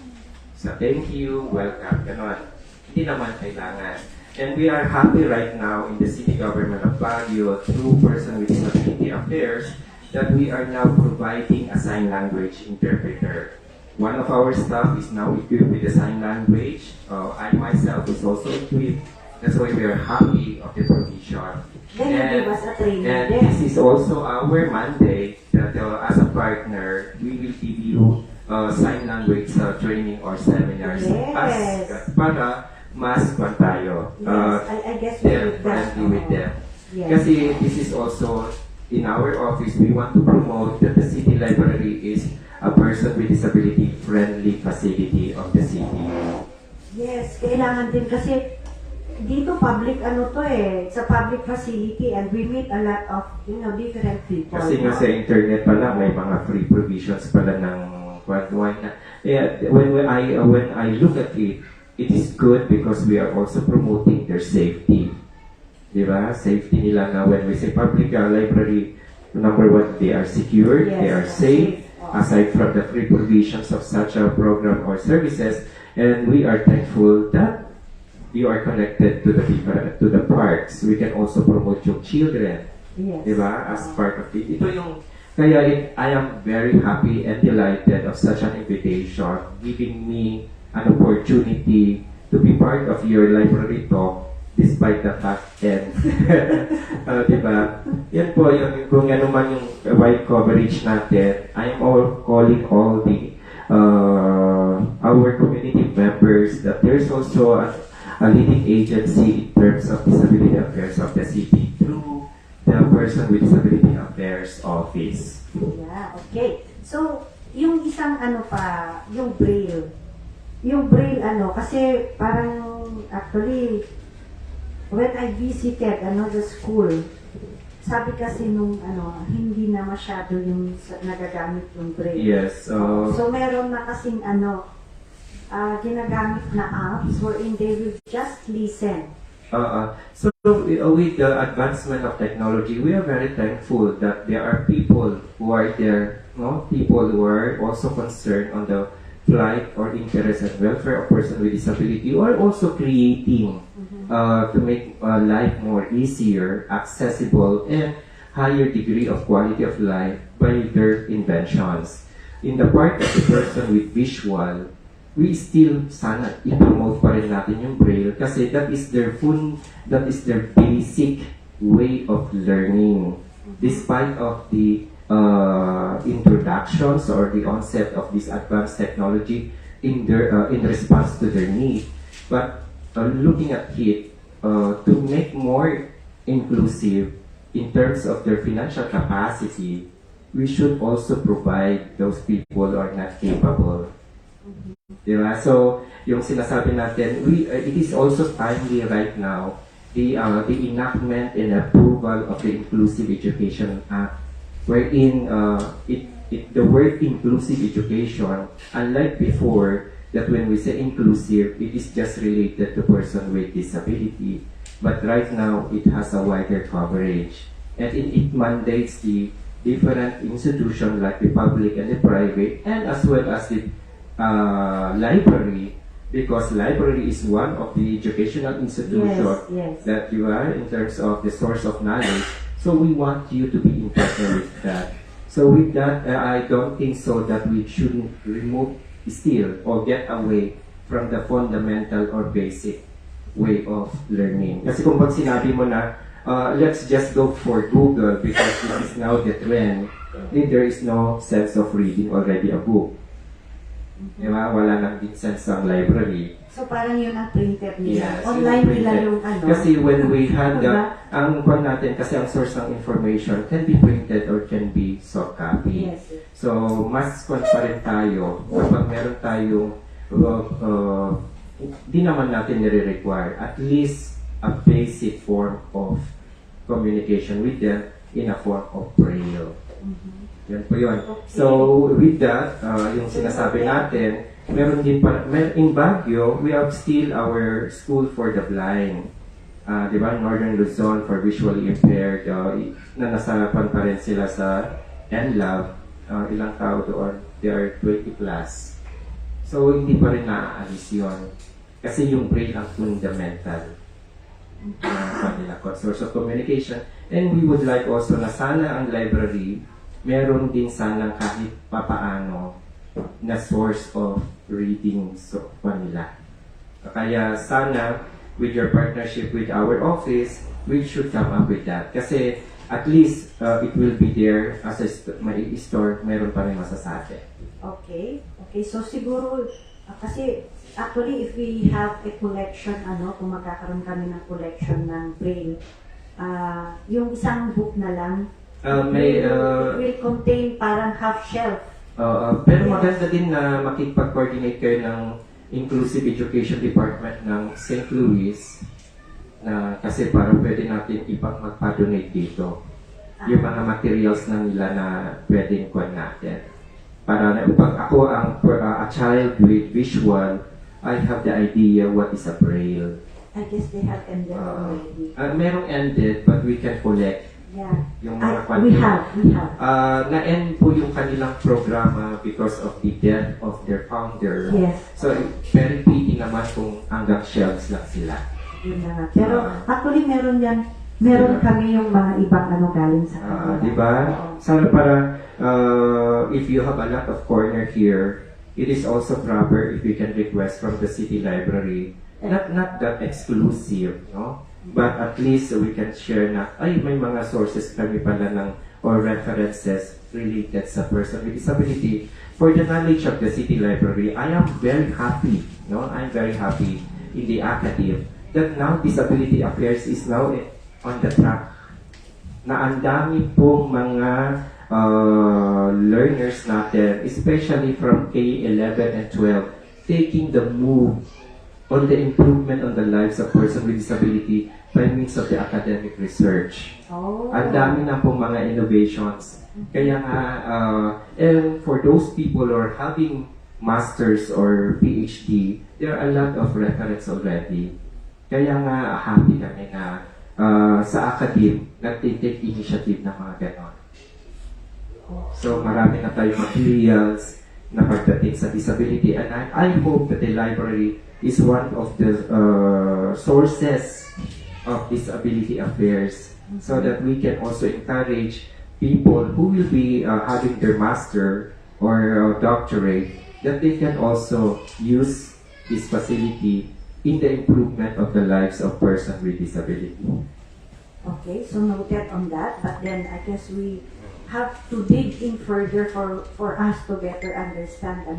So thank you, welcome, gano'n. Hindi naman kailangan. And we are happy right now in the city government of Baguio through Person with Disability Affairs that we are now providing a sign language interpreter. One of our staff is now equipped with the sign language. I myself is also equipped. That's why we are happy of the provision. Then you give us a training and there. this is also our mandate that as a partner, we will give you sign language training or seminars Yes. para mas kwan tayo. Yes, I guess we They're did that. friendly with them. Yes. Kasi this is also in our office, we want to promote that the city library is a person with disability friendly facility of the city. Yes, kailangan din kasi dito public ano to eh, it's a public facility and we meet a lot of, different people. Kasi nga sa internet pala may mga free provisions pala ng why na. Yeah, when I look at it, it is good because we are also promoting their safety. Diba? Safety nila na when we say public library, number one, they are secure, Yes, they are safe, aside from the free provisions of such a program or services, and we are thankful that you are connected to the parks. We can also promote your children, Yes. diba? As part of it. Ito yung, I am very happy and delighted of such an invitation, giving me an opportunity to be part of your library talk despite the fact and diba? Yan po yung kung ano man yung wide coverage natin. I am calling all the our community members that there's also a leading agency in terms of disability affairs of the city through the Person with Disability Affairs Office. Yeah, okay. So, yung isang yung braille. Yung braille kasi parang actually when I visited the school, sabi kasi nung hindi na masyado yung nagagamit yung braille. Yes. So meron na kasing ginagamit na apps wherein they will just listen. So with the advancement of technology, we are very thankful that there are people who are there, people who are also concerned on the plight or interest and welfare of persons with disability, or also creating to make life more easier, accessible, and higher degree of quality of life by their inventions. In the part of the person with visual, we still sana i-promote pa rin natin yung braille kasi that is their basic way of learning. Despite of the introductions or the onset of this advanced technology in response to their need, but looking at it to make more inclusive in terms of their financial capacity, we should also provide those people who are not capable. Diba? So, yung sinasabi natin, it is also timely right now, the enactment and approval of the Inclusive Education Act, wherein the word inclusive education, unlike before, that when we say inclusive, it is just related to person with disability. But right now, it has a wider coverage. And it mandates the different institutions like the public and the private, and as well as the library, because library is one of the educational institutions Yes. that you are in terms of the source of knowledge. So we want you to be in partner with that. So with that, I don't think so that we shouldn't remove still or get away from the fundamental or basic way of learning. Kasi kung pag sinabi mo na, let's just go for Google because this is now the trend, then there is no sense of reading already a book. Diba? Wala nang din sense ang library. So parang yun ang printed nila. Yes, Online yung nila printed. yung Kasi when we had Diba? ang kwan natin, kasi ang source ng information can be printed or can be soft copy. Yes. So, mas kwan pa rin tayo kapag meron tayong di naman natin nire-require at least a basic form of communication with them in a form of braille. Yan po yun. So, with that, yung sinasabi natin, meron din pa, in Baguio, we have still our school for the blind. Di ba? Northern Luzon for visually impaired, na nasarapan pa rin sila sa NLAB. Ilang tao doon? There are 20 plus. So, hindi pa rin naaalis yun. Kasi yung braille ang fundamental kanila source of communication. And we would like also na sana ang library meron din sanang kahit papaano na source of reading nila. Kaya sana with your partnership with our office, we should come up with that. Kasi at least it will be there as a may store, meron pa rin masasabi. Okay. Okay, so siguro, kasi actually if we have a collection, kung magkakaroon kami ng collection ng braille, yung isang book na lang, May, it will contain parang half shelf. pero maganda din na makipag-coordinate kayo ng Inclusive Education Department ng St. Louis na kasi parang pwede natin mag-donate dito yung mga materials na nila na pwedeng kuha natin. Para na, pag ako ang a child with visual, I have the idea what is a braille. I guess they have ended already. Merong ended, but we can collect Yeah. yung mga We have. na-end po yung kanilang programa because of the death of their founder. Yes. So, very pity naman kung hanggang shelves lang sila. Yun na nga. Pero actually meron yan, meron kami yung mga ibang galing sa kanila. Diba? Sana para, if you have a lot of corner here, it is also proper if you can request from the city library. Not that exclusive, no? But at least we can share na, ay, may mga sources kami pala ng, or references related sa person with disability. For the knowledge of the city library, I am very happy, no? I'm very happy in the academe that now disability affairs is now on the track. Na ang dami pong mga learners natin, especially from K11 and 12, taking the move on the improvement on the lives of persons with disability by means of the academic research. Ang dami na pong mga innovations. Kaya nga, and for those people who are having masters or PhD, there are a lot of reference already. Kaya nga, happy kami na sa academe, nag-take initiative ng mga ganon. So, marami na tayong materials na pagdating sa disability. And I hope that the library is one of the sources of disability affairs so that we can also encourage people who will be having their master or doctorate that they can also use this facility in the improvement of the lives of persons with disability. Okay, so noted on that, but then I guess we have to dig in further for us to better understand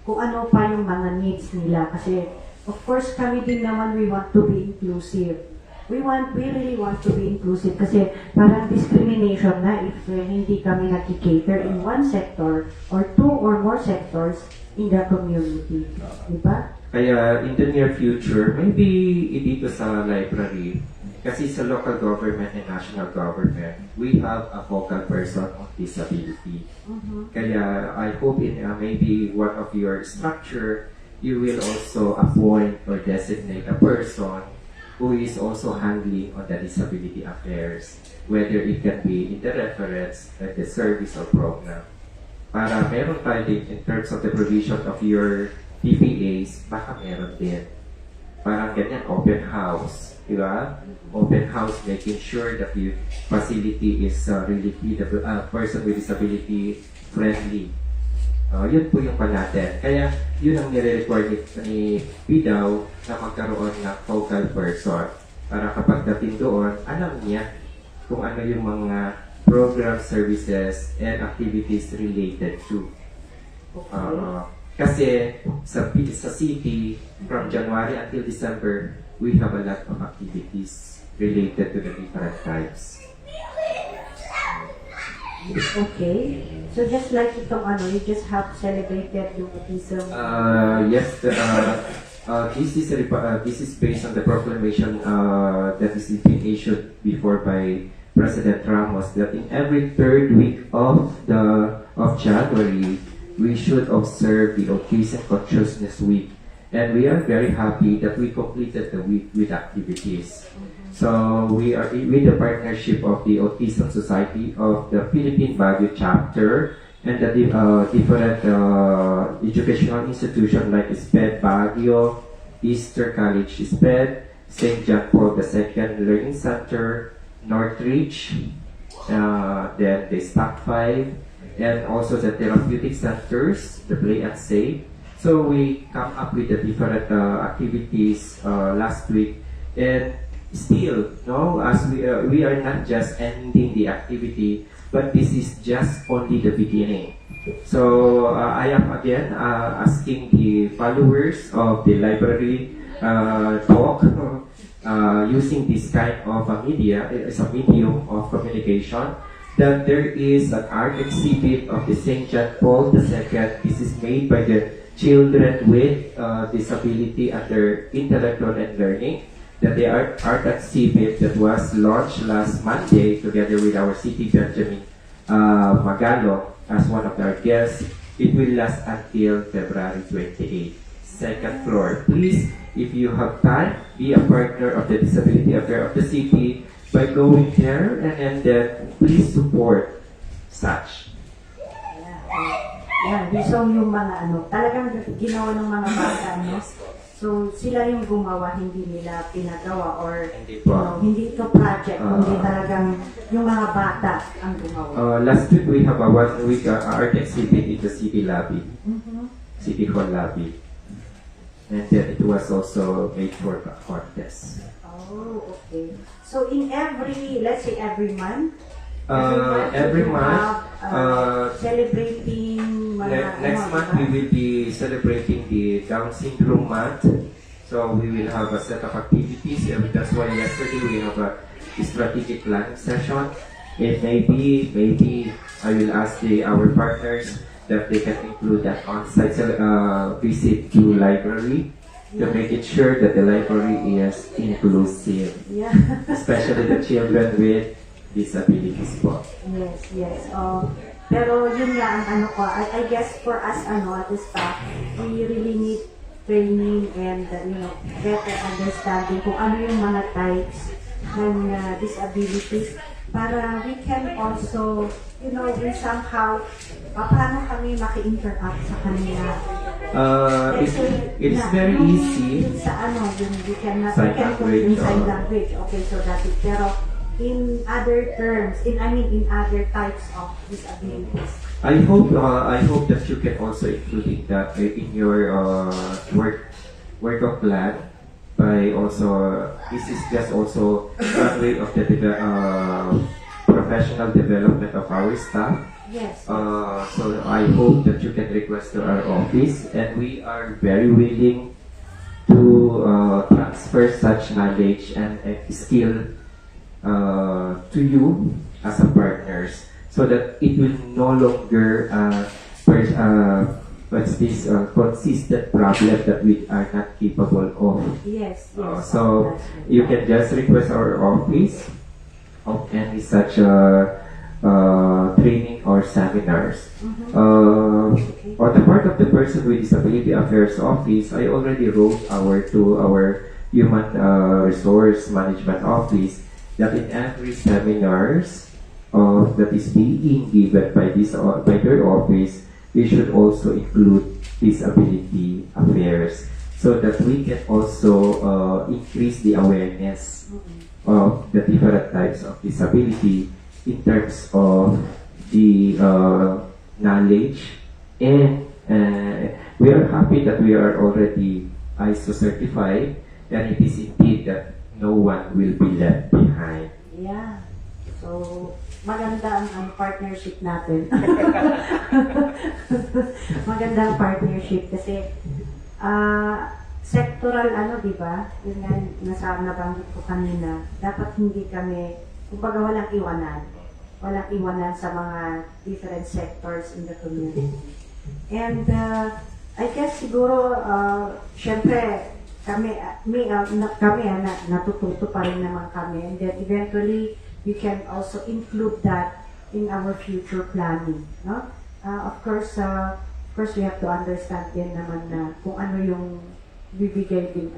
kung ano pa yung mga needs nila kasi of course kami din naman we want to be inclusive. We really want to be inclusive kasi parang discrimination na if hindi kami nag-cater in one sector or two or more sectors in the community. Diba? Kaya in the near future, maybe dito sa library, kasi sa local government and national government, we have a focal person on disability. Kaya I hope in maybe one of your structure, you will also appoint or designate a person who is also handling on the disability affairs, whether it can be in the reference, like the service or program. Para meron tayo din in terms of the provision of your PPAs, baka meron din. Parang ganyan, open house. Diba? Open house, making sure that the facility is really person with disability friendly. Yun po yung natin. Kaya yun ang nire-require ni PDAO na magkaroon ng focal person para kapag dating doon, alam niya kung ano yung mga program, services, and activities related to. Kasi sa city, from January until December, we have a lot of activities related to the different tribes. Okay. So just like itong you just have celebrated yung autism. Yes, this is based on the proclamation that is being issued before by President Ramos that in every third week of January we should observe the Autism Consciousness Week. And we are very happy that we completed the week with activities. So we are with the partnership of the Autism Society of the Philippine Baguio chapter and the different educational institutions like SPED Baguio, Easter College SPED, St. John Paul II Learning Center, Northridge, then the STAC 5, and also the therapeutic centers, the Play and Save. So we come up with the different activities last week, and still, no, as we are not just ending the activity, but this is just only the beginning. So I am again asking the followers of the library talk using this kind of a media as a medium of communication, that there is an art exhibit of the St. John Paul II. This is made by the children with disability under intellectual and learning. That the art exhibit that was launched last Monday together with our city Benjamin Magalong as one of our guests. It will last until February 28th. Second floor. Please, if you have time, be a partner of the Disability Affair of the City by going there, and then please support such. Yeah, so yung mga talagang ginawa ng mga bata, so sila yung gumawa, hindi nila pinagawa or hindi ito project, kundi talagang yung mga bata ang gumawa. Last week we have a 1 week art exhibit in the city lobby, city hall lobby, and then it was also made for a contest. Oh, okay. So in let's say every month, every month, celebrating next month we will be celebrating the Down syndrome month. So we will have a set of activities. And that's why yesterday we have a strategic planning session. It maybe I will ask our partners that they can include an on-site visit to library to make it sure that the library is inclusive, especially the children with disabilities po. Yes. Pero yun nga ang I guess for us at the staff, we really need training and better understanding kung ano yung mga types ng disabilities para we can also, we somehow, paano kami maki-interact sa kanila. It is very easy. Sa we can use sign language. Okay, so that's it. Pero in other terms, in other types of disabilities. I hope that you can also include that in your work of plan. By also, this is just also one way of the professional development of our staff. Yes. So I hope that you can request to our office, and we are very willing to transfer such knowledge and skill to you as a partners, so that it will no longer consistent problem that we are not capable of. Yes. So you can just request our office of any such training or seminars. On the part of the person with disability affairs office, I already wrote to our human resource management office that in every seminars that is being given by their office, we should also include disability affairs, so that we can also increase the awareness of the different types of disability in terms of the knowledge, and we are happy that we are already ISO certified, and it is indeed that no one will be left behind. Yeah. So, maganda ang partnership natin. Maganda ang partnership kasi sectoral di ba? Yun nga nabanggit ko kanina. Dapat hindi kami, kumbaga walang iwanan. Walang iwanan sa mga different sectors in the community. And I guess siguro, syempre, kami natututo pa rin naman kami. And then eventually, we can also include that in our future planning. No? Of course, we have to understand din naman na kung ano yung bibigay din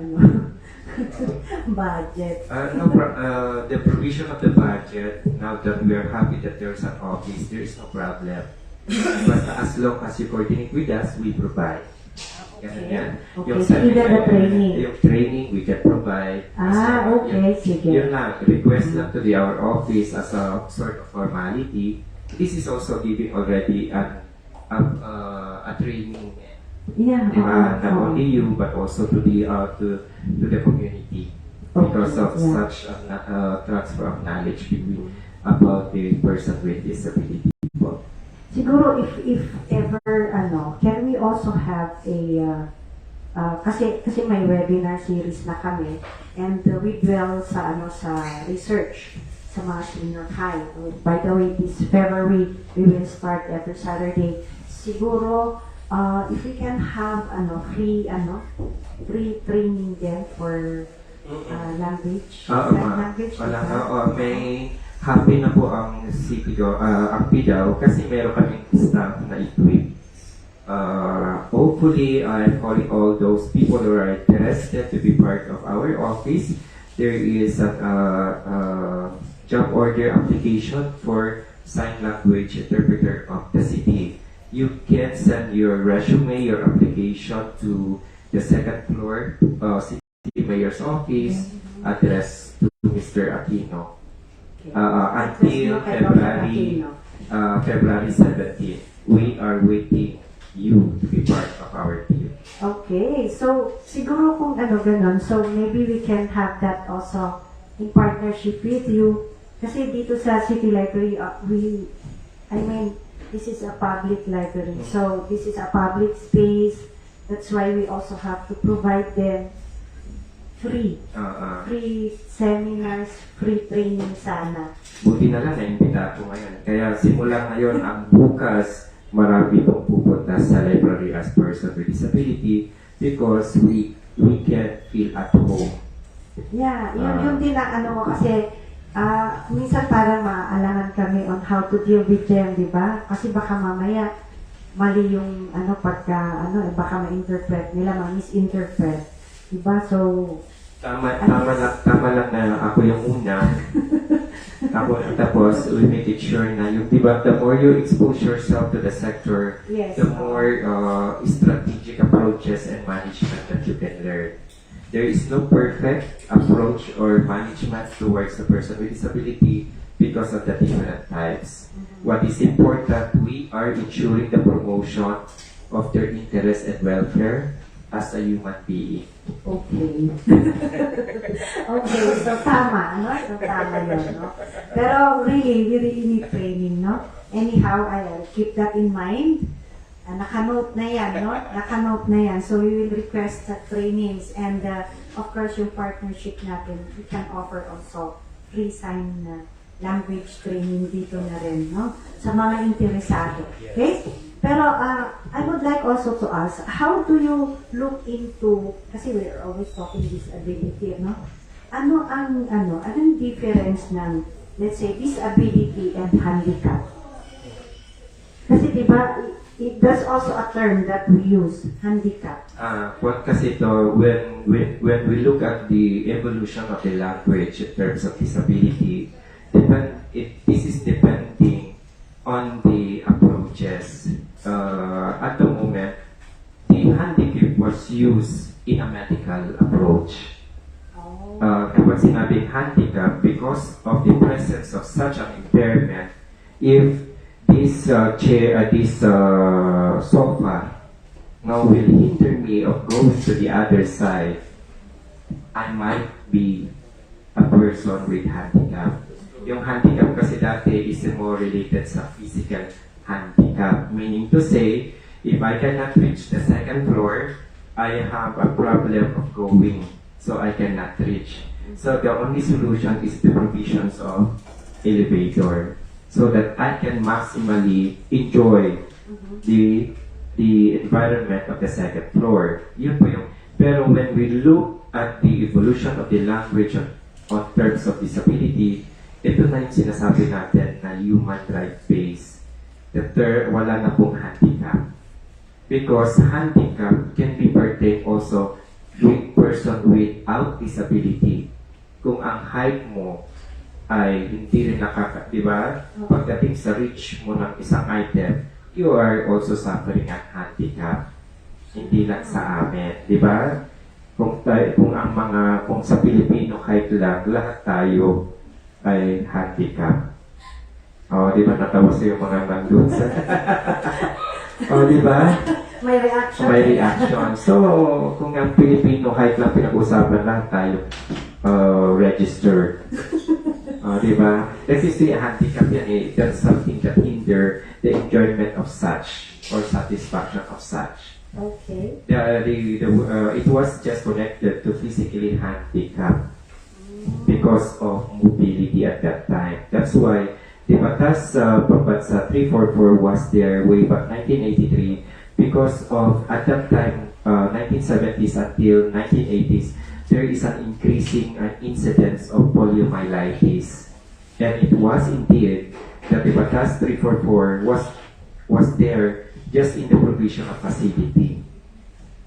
budget. The provision of the budget, now that we are happy that there's an office, there is no problem. But as long as you coordinate with us, we provide. Okay. Yung even the training. Yung training, we can provide. Okay, sige. Yun lang, request lang to our office as a sort of formality. This is also giving already a training. Yeah. Not only you, but also to the community. because Okay, of yeah. such a transfer of knowledge between about the person with disability. Siguro if ever can we also have a kasi may webinar series na kami and we dwell sa sa research sa mga senior high. By the way, this February we will start every Saturday. Siguro if we can have free training then for language. Language. Wala na. May happy na po ang ang PDAO kasi meron kaming staff na equip. Hopefully, I'm calling all those people who are interested to be part of our office. There is a job order application for sign language interpreter of the city. You can send your resume, your application to the second floor city mayor's office, address to Mr. Aquino. Until February 17th, we are waiting you to be part of our team. Okay, so siguro kung ganon, so maybe we can have that also in partnership with you. Kasi dito sa City Library, this is a public library. So this is a public space. That's why we also have to provide them free seminars, free training sana. Buti na lang na-imbita ako ngayon. Kaya simula ngayon ang bukas, marami pong pupunta sa library as person with disability because we can feel at home. Yeah, yun din ang ko kasi minsan parang maaalangan kami on how to deal with them, di ba? Kasi baka mamaya mali yung pagka baka ma-interpret nila, ma-misinterpret. Di ba? So Tama lang na ako yung una. Tapos we make it sure na yung, diba, the more you expose yourself to the sector, yes, the more strategic approaches and management that you can learn. There is no perfect approach or management towards the person with disability because of the different types. What is important, we are ensuring the promotion of their interest and welfare as a human being. okay. Okay, so tama, So tama yun, Pero really, we really need training, Anyhow, I'll keep that in mind. Naka-note na yan, Naka-note na yan. So we will request trainings and of course yung partnership natin, we can offer also free sign language training dito na rin, Sa mga interesado. Okay? Pero I would like also to ask, how do you look into, kasi we're always talking disability, Anong difference ng, let's say, disability and handicap? Kasi diba, there's also a term that we use, handicap. Kasi ito, when we look at the evolution of the language in terms of disability, this is depending on the approaches. At the moment, the handicap was used in a medical approach. Kapag sinabing handicap, because of the presence of such an impairment, if this sofa now will hinder me of going to the other side, I might be a person with handicap. Yung handicap kasi dati is more related sa physical handicap, meaning to say, if I cannot reach the second floor, I have a problem of going, so I cannot reach. So the only solution is the provisions of elevator, so that I can maximally enjoy the environment of the second floor. Yun po yung. Pero when we look at the evolution of the language on terms of disability, ito na yung sinasabi natin na human right base. Wala na pong handicap. Because handicap can be pertained also with person without disability. Kung ang height mo ay hindi rin di ba? Pagdating sa reach mo ng isang item, you are also suffering ang handicap. Hindi lang sa amin, di ba? Kung sa Pilipino height lang, lahat tayo ay handicap. Di ba? Natawa sa yung mga nandun sa... di ba? May reaction. May reaction. So, kung ang Pilipino height lang pinag-usapan lang tayo, registered. Diba? Kasi si handicap yan eh, that's something that hinder the enjoyment of such or satisfaction of such. Okay. It was just connected to physically handicapped because of mobility at that time. That's why the Batas Pambansa 344 was there way back 1983 because of at that time 1970s until 1980s there is an increasing incidence of poliomyelitis, and it was indeed that the Batas 344 was there just in the provision of facility.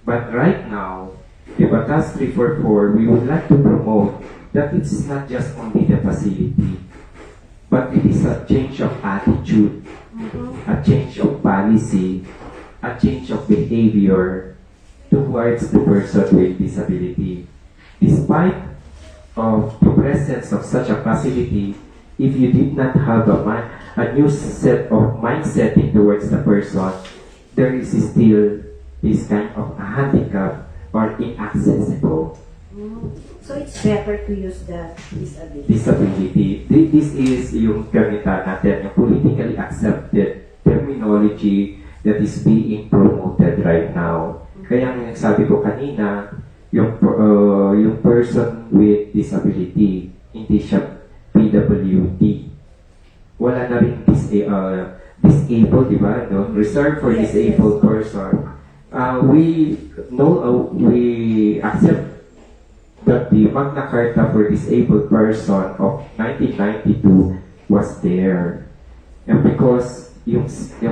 But right now, the Batas 344, we would like to promote that it's not just only the facility, but it is a change of attitude, a change of policy, a change of behavior towards the person with disability. Despite of the presence of such a facility, if you did not have a new set of mindsetting towards the person, there is still this kind of a handicap or inaccessible So it's better to use the disability. disability. This is yung gamitan natin, yung politically accepted terminology that is being promoted right now. Kaya yung sabi ko kanina, yung person with disability, hindi siya PWD. Wala na rin disabled, di ba? No? Reserved for Yes, disabled yes. person. We accept that the Magna Carta for Disabled Person of 1992 was there. And because yung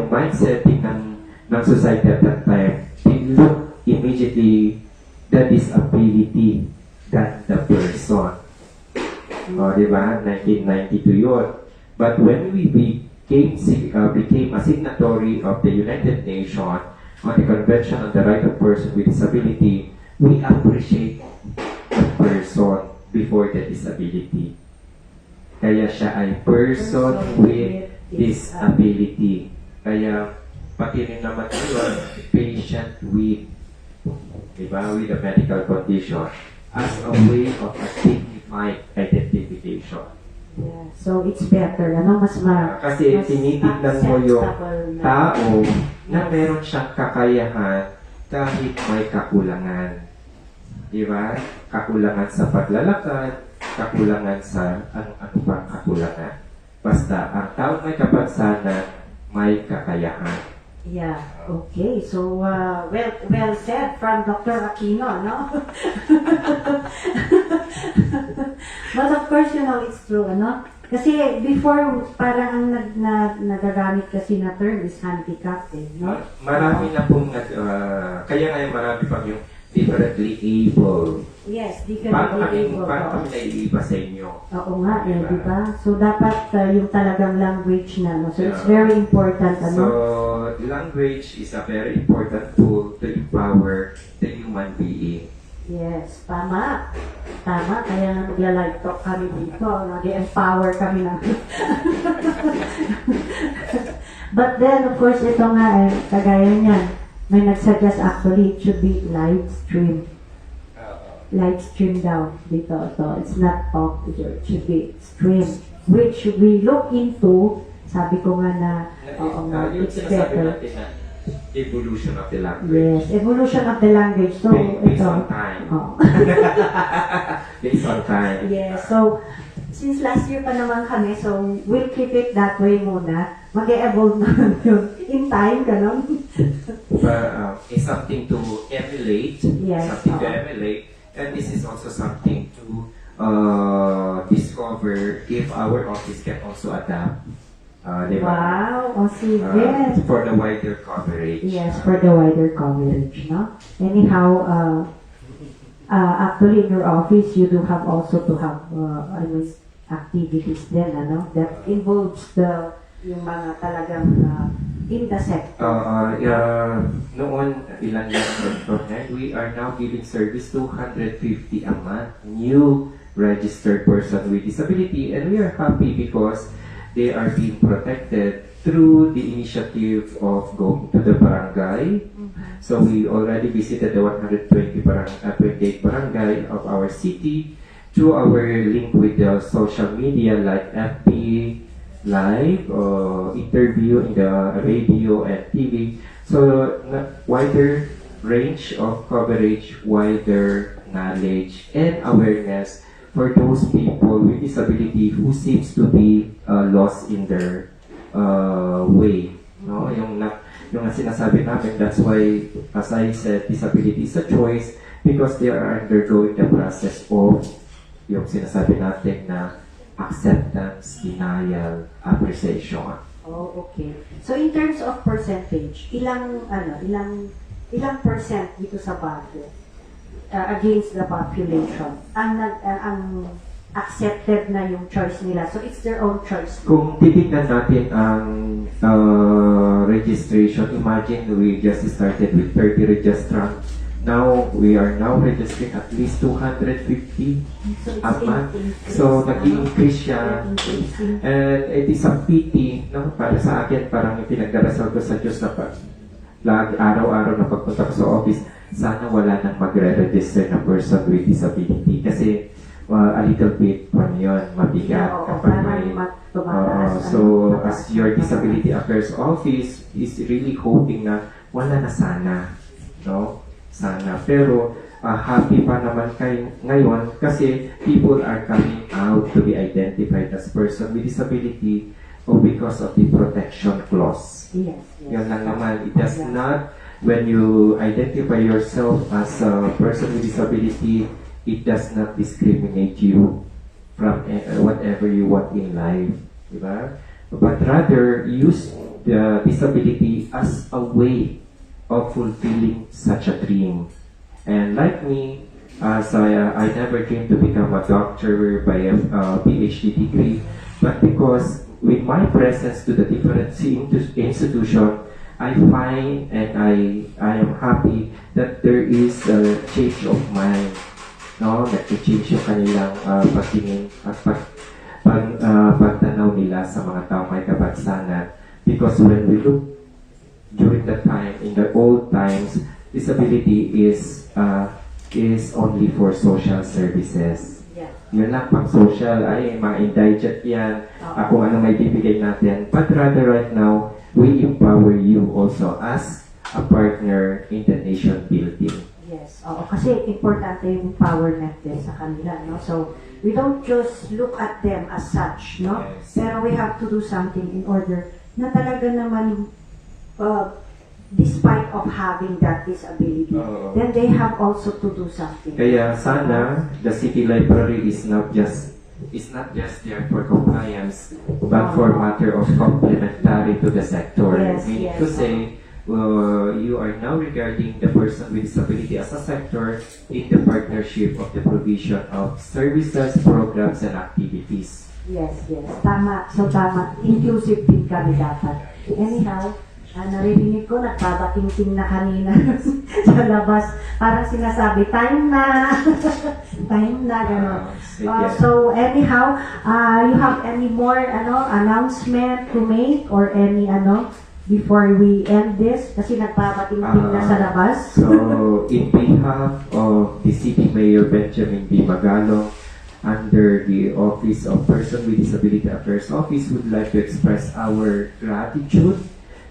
mindsetting ng society at that time, they look immediately the disability than the person. O, di ba? 1992 yun. But when we became a signatory of the United Nations on the Convention on the Right of Persons with Disability, we appreciate the person before the disability. Kaya siya ay person with disability. Kaya pati rin naman yun, patient with, diba, with a medical condition as a way of a dignified identification. Yeah. So it's better, ano, mas Kasi mas tinitignan mo yung acceptable na. tao na meron siyang kakayahan kahit may kakulangan. Diba? Kakulangan sa paglalakad, kakulangan sa ano pang kakulangan. Basta, ang tao may kapansanan, may kakayahan. Yeah, okay. So, well said from Dr. Aquino, no? But of course, you know, it's true, ano? Kasi before, parang ang nagagamit kasi na term is handicap, eh, no? Marami na pong, kaya ngayon marami pang yung differently able. Yes, Paano differently able. kami naiiba sa inyo? Oo nga, eh, di ba? So, dapat yung talagang language na, no? So, it's very important, So, ano? language is a very important tool to empower the human being. Yes, tama. Tama, kaya magla-live talk kami dito. Nag-empower kami ng... But then, of course, ito nga, eh, kagaya niyan, may nagsuggest actually, it should be live stream. Live stream daw dito. So, it's not talk, it should be stream. Which we look into, sabi ko nga na, oo nga, Yung it's sinasabi better. natin na evolution of the language. Yes, evolution of the language. So, Based ito. on time. Oh. Based on time. Yes, so, since last year pa naman kami, so, we'll keep it that way muna. Mag-e-evolve naman yun. In time, ganun. It's something to emulate. Yes, Something to oo. emulate. And this is also something to discover if our office can also adapt. Di ba? Wow, o sige. For the wider coverage. Yes, for the wider coverage, no? Anyhow, actually in your office, you do have also to have activities din, ano? That involves yung mga talagang in the sector. Noon, ilan lang, we are now giving service to 250 a month new registered person with disability, and we are happy because they are being protected through the initiative of going to the barangay. So we already visited the 128 barangay of our city, through our link with the social media like FB Live or interview in the radio and TV. So wider range of coverage, wider knowledge and awareness for those people with disability who seems to be lost in their way. No, yung sinasabi namin, that's why, as I said, disability is a choice because they are undergoing the process of yung sinasabi natin na acceptance, denial, appreciation. Oh, okay. So in terms of percentage, ilang percent dito sa Baguio against the population ang accepted na yung choice nila. So it's their own choice. Kung titignan natin ang registration, imagine we just started with 30 registrants. Now, we are now registering at least 250 a month. So, nag-i-increase siya. And it is a pity, no? Para sa akin, parang pinagdarasal ko sa Diyos na araw-araw na pagpunta ko sa office, sana wala nang magre-register na person with disability. Kasi, a little bit, mabigat kapag may... so, as your Disability Affairs Office is really hoping na wala na sana, no? Sana. Pero happy pa naman kayo ngayon kasi people are coming out to be identified as person with disability or because of the protection clause. Yes. Yun lang naman. It does not, when you identify yourself as a person with disability, it does not discriminate you from whatever you want in life. Diba? But rather, use the disability as a way of fulfilling such a dream. And like me, as I never dreamed to become a doctor by a PhD degree, but because with my presence to the different institution, I find and I am happy that there is a change of mind. No, nag-change yung kanilang pagtingin at pagtanaw nila sa mga taong may kapansanan. Because when we look during that time, in the old times, disability is only for social services. Yeah. Yun lang, pang social, ay, mga indigent yan, kung ano may bibigay natin. But rather right now, we empower you also as a partner in the nation building. Yes. Oo, kasi importante yung empowerment din sa kanila, no? So, we don't just look at them as such, no? Yes. Pero we have to do something in order na talaga naman despite of having that disability, then they have also to do something. Kaya sana the city library is not just there for compliance, but for matter of complementary to the sector. Yes, Meaning yes. to say, you are now regarding the person with disability as a sector in the partnership of the provision of services, programs, and activities. Yes. Tama. So, tama. Inclusive din kami dapat. Anyhow, narinig ko, nagbabating-ting na kanina sa labas. Parang sinasabi, time na. Time na, gano'n. So, anyhow, you have any more announcement to make or any before we end this? Kasi nagbabating-ting na sa labas. So, in behalf of the City Mayor Benjamin B. Magalong, under the Office of Person with Disability Affairs Office, would like to express our gratitude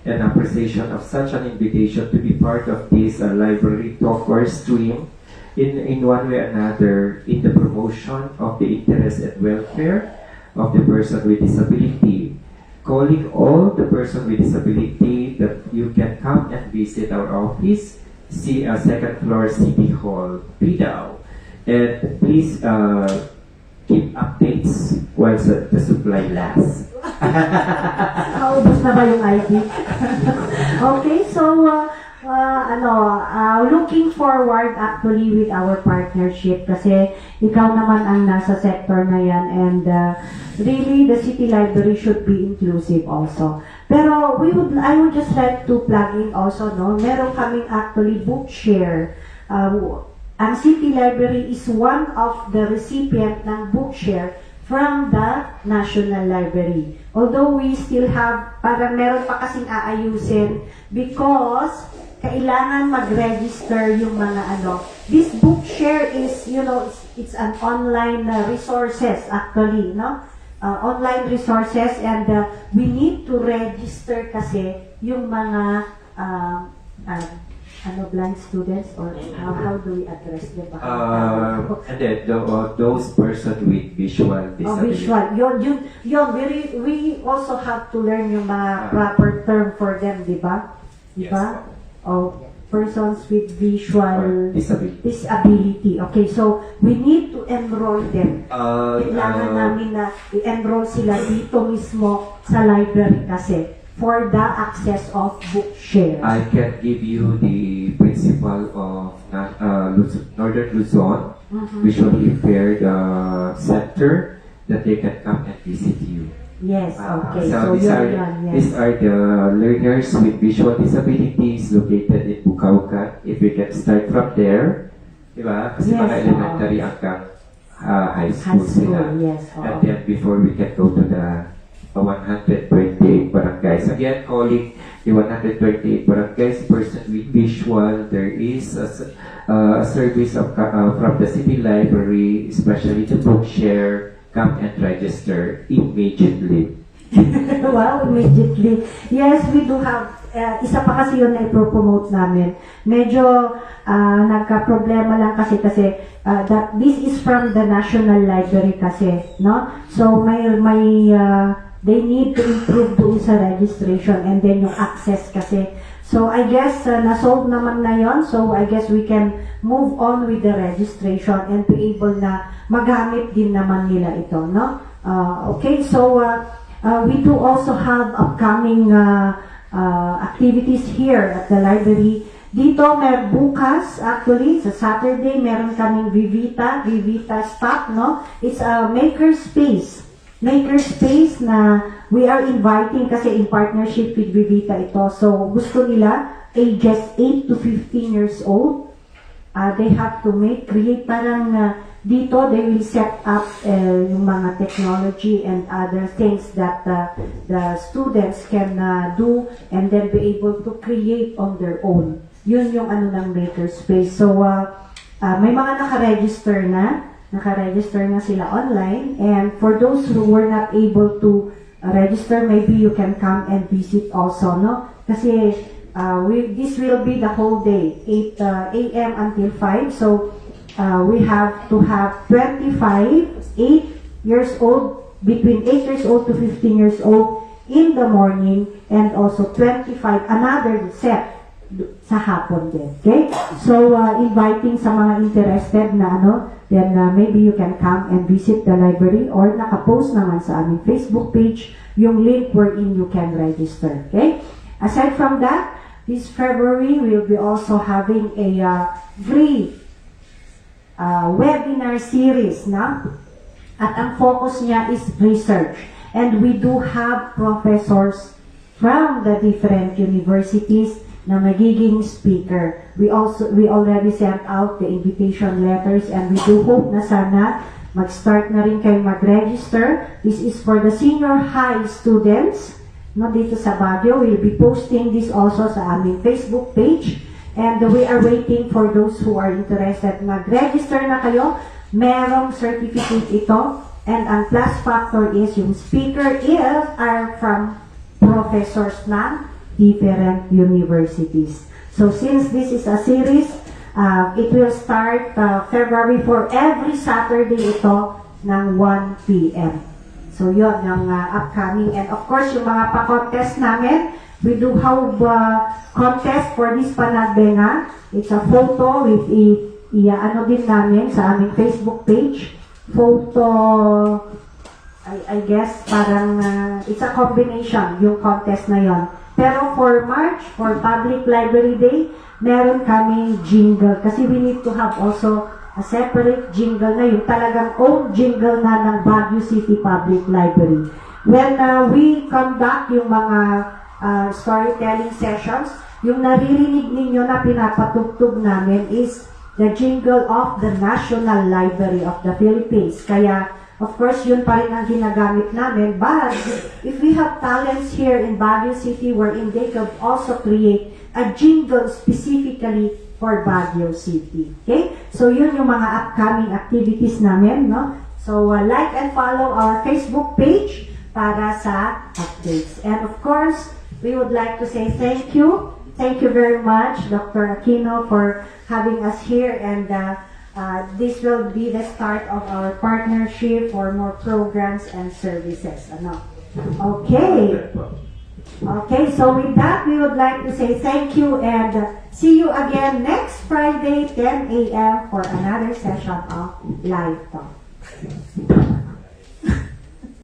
and appreciation of such an invitation to be part of this library talk or stream in one way or another in the promotion of the interest and welfare of the person with disability. Calling all the person with disability that you can come and visit our office, see a second floor City Hall, PDAO. And please keep updates once the supply lasts. Naubos na ba yung ID? Okay, so looking forward actually with our partnership kasi ikaw naman ang nasa sector na yan and really the City Library should be inclusive also. Pero I would just like to plug in also, no, meron kaming actually book share. Ang City Library is one of the recipient ng book share from the National Library. Although we still have, parang meron pa kasing aayusin because kailangan mag-register yung mga ano. This book share is, it's an online resources actually, no? Online resources, and we need to register kasi yung mga blind students, or how do we address them? And then those person with visual disability. Visual. We also have to learn yung mga proper term for them, di ba? Di ba? Persons with visual disability. Okay, so we need to enroll them. Kailangan namin na i-enroll sila dito mismo sa library kasi for the access of book share. I can give you the principal of Northern Luzon visually impaired center that they can come and visit you. Yes, okay. So yes. these are the learners with visual disabilities located in Bukaukan. If we can start from there, di ba? Kasi Yes, mga elementary hanggang high school sila. Yes, And then before we can go to the 128 barangays. Again, calling the 128 barangays, person with visual, there is a service from the city library, especially the book share. Come and register immediately. Wow, immediately. Yes, we do have, isa pa kasi yun na ipropromote namin. Medyo nagka-problema lang kasi that this is from the National Library kasi, no? So they need to improve doon sa registration and then yung access kasi. So I guess na-solve naman na yon. So I guess we can move on with the registration and be able na magamit din naman nila ito, no? Okay, so we do also have upcoming activities here at the library. Dito, bukas, actually, sa Saturday, meron kaming Vivita stop, no? It's a makerspace na we are inviting kasi in partnership with Vivita ito. So, gusto nila, ages 8 to 15 years old. They have to create parang dito, they will set up yung mga technology and other things that the students can do and then be able to create on their own. Yun yung ng makerspace. So, may mga naka-register na sila online, and for those who were not able to register, maybe you can come and visit also, no? Kasi this will be the whole day, 8 a.m. until 5, so we have to have 8 years old, between 8 years old to 15 years old in the morning, and also 25, another set sa hapon din. Okay? So, inviting sa mga interested na then maybe you can come and visit the library, or nakapost naman sa aming Facebook page yung link wherein you can register. Okay? Aside from that, this February, we'll be also having a free webinar series, na? At ang focus niya is research. And we do have professors from the different universities na magiging speaker. We already sent out the invitation letters, and we do hope na sana mag-start na rin kayo mag-register. This is for the senior high students, no, dito sa Baguio. We'll be posting this also sa aming Facebook page, and we are waiting for those who are interested. Mag-register na kayo. Merong certificate ito, and ang plus factor is yung speaker are from professors ng different universities. So since this is a series, it will start February for every Saturday ito ng 1 p.m. So yun ang upcoming. And of course, yung mga pa-contest namin, we do have contest for this panagbenga. It's a photo with ano din namin sa aming Facebook page. Photo, I guess, parang it's a combination yung contest na yon. Pero for March, for Public Library Day, meron kaming jingle. Kasi we need to have also a separate jingle na yung talagang own jingle na ng Baguio City Public Library. When we conduct yung mga storytelling sessions, yung naririnig ninyo na pinapatugtog namin is the jingle of the National Library of the Philippines. Kaya of course, yun pa rin ang ginagamit namin. But if we have talents here in Baguio City wherein they could also create a jingle specifically for Baguio City. Okay? So yun yung mga upcoming activities namin, no? So like and follow our Facebook page para sa updates. And of course, we would like to say thank you. Thank you very much, Dr. Aquino, for having us here, and this will be the start of our partnership for more programs and services. Ano? Okay. Okay, so with that, we would like to say thank you and see you again next Friday, 10 a.m. for another session of Live Talk.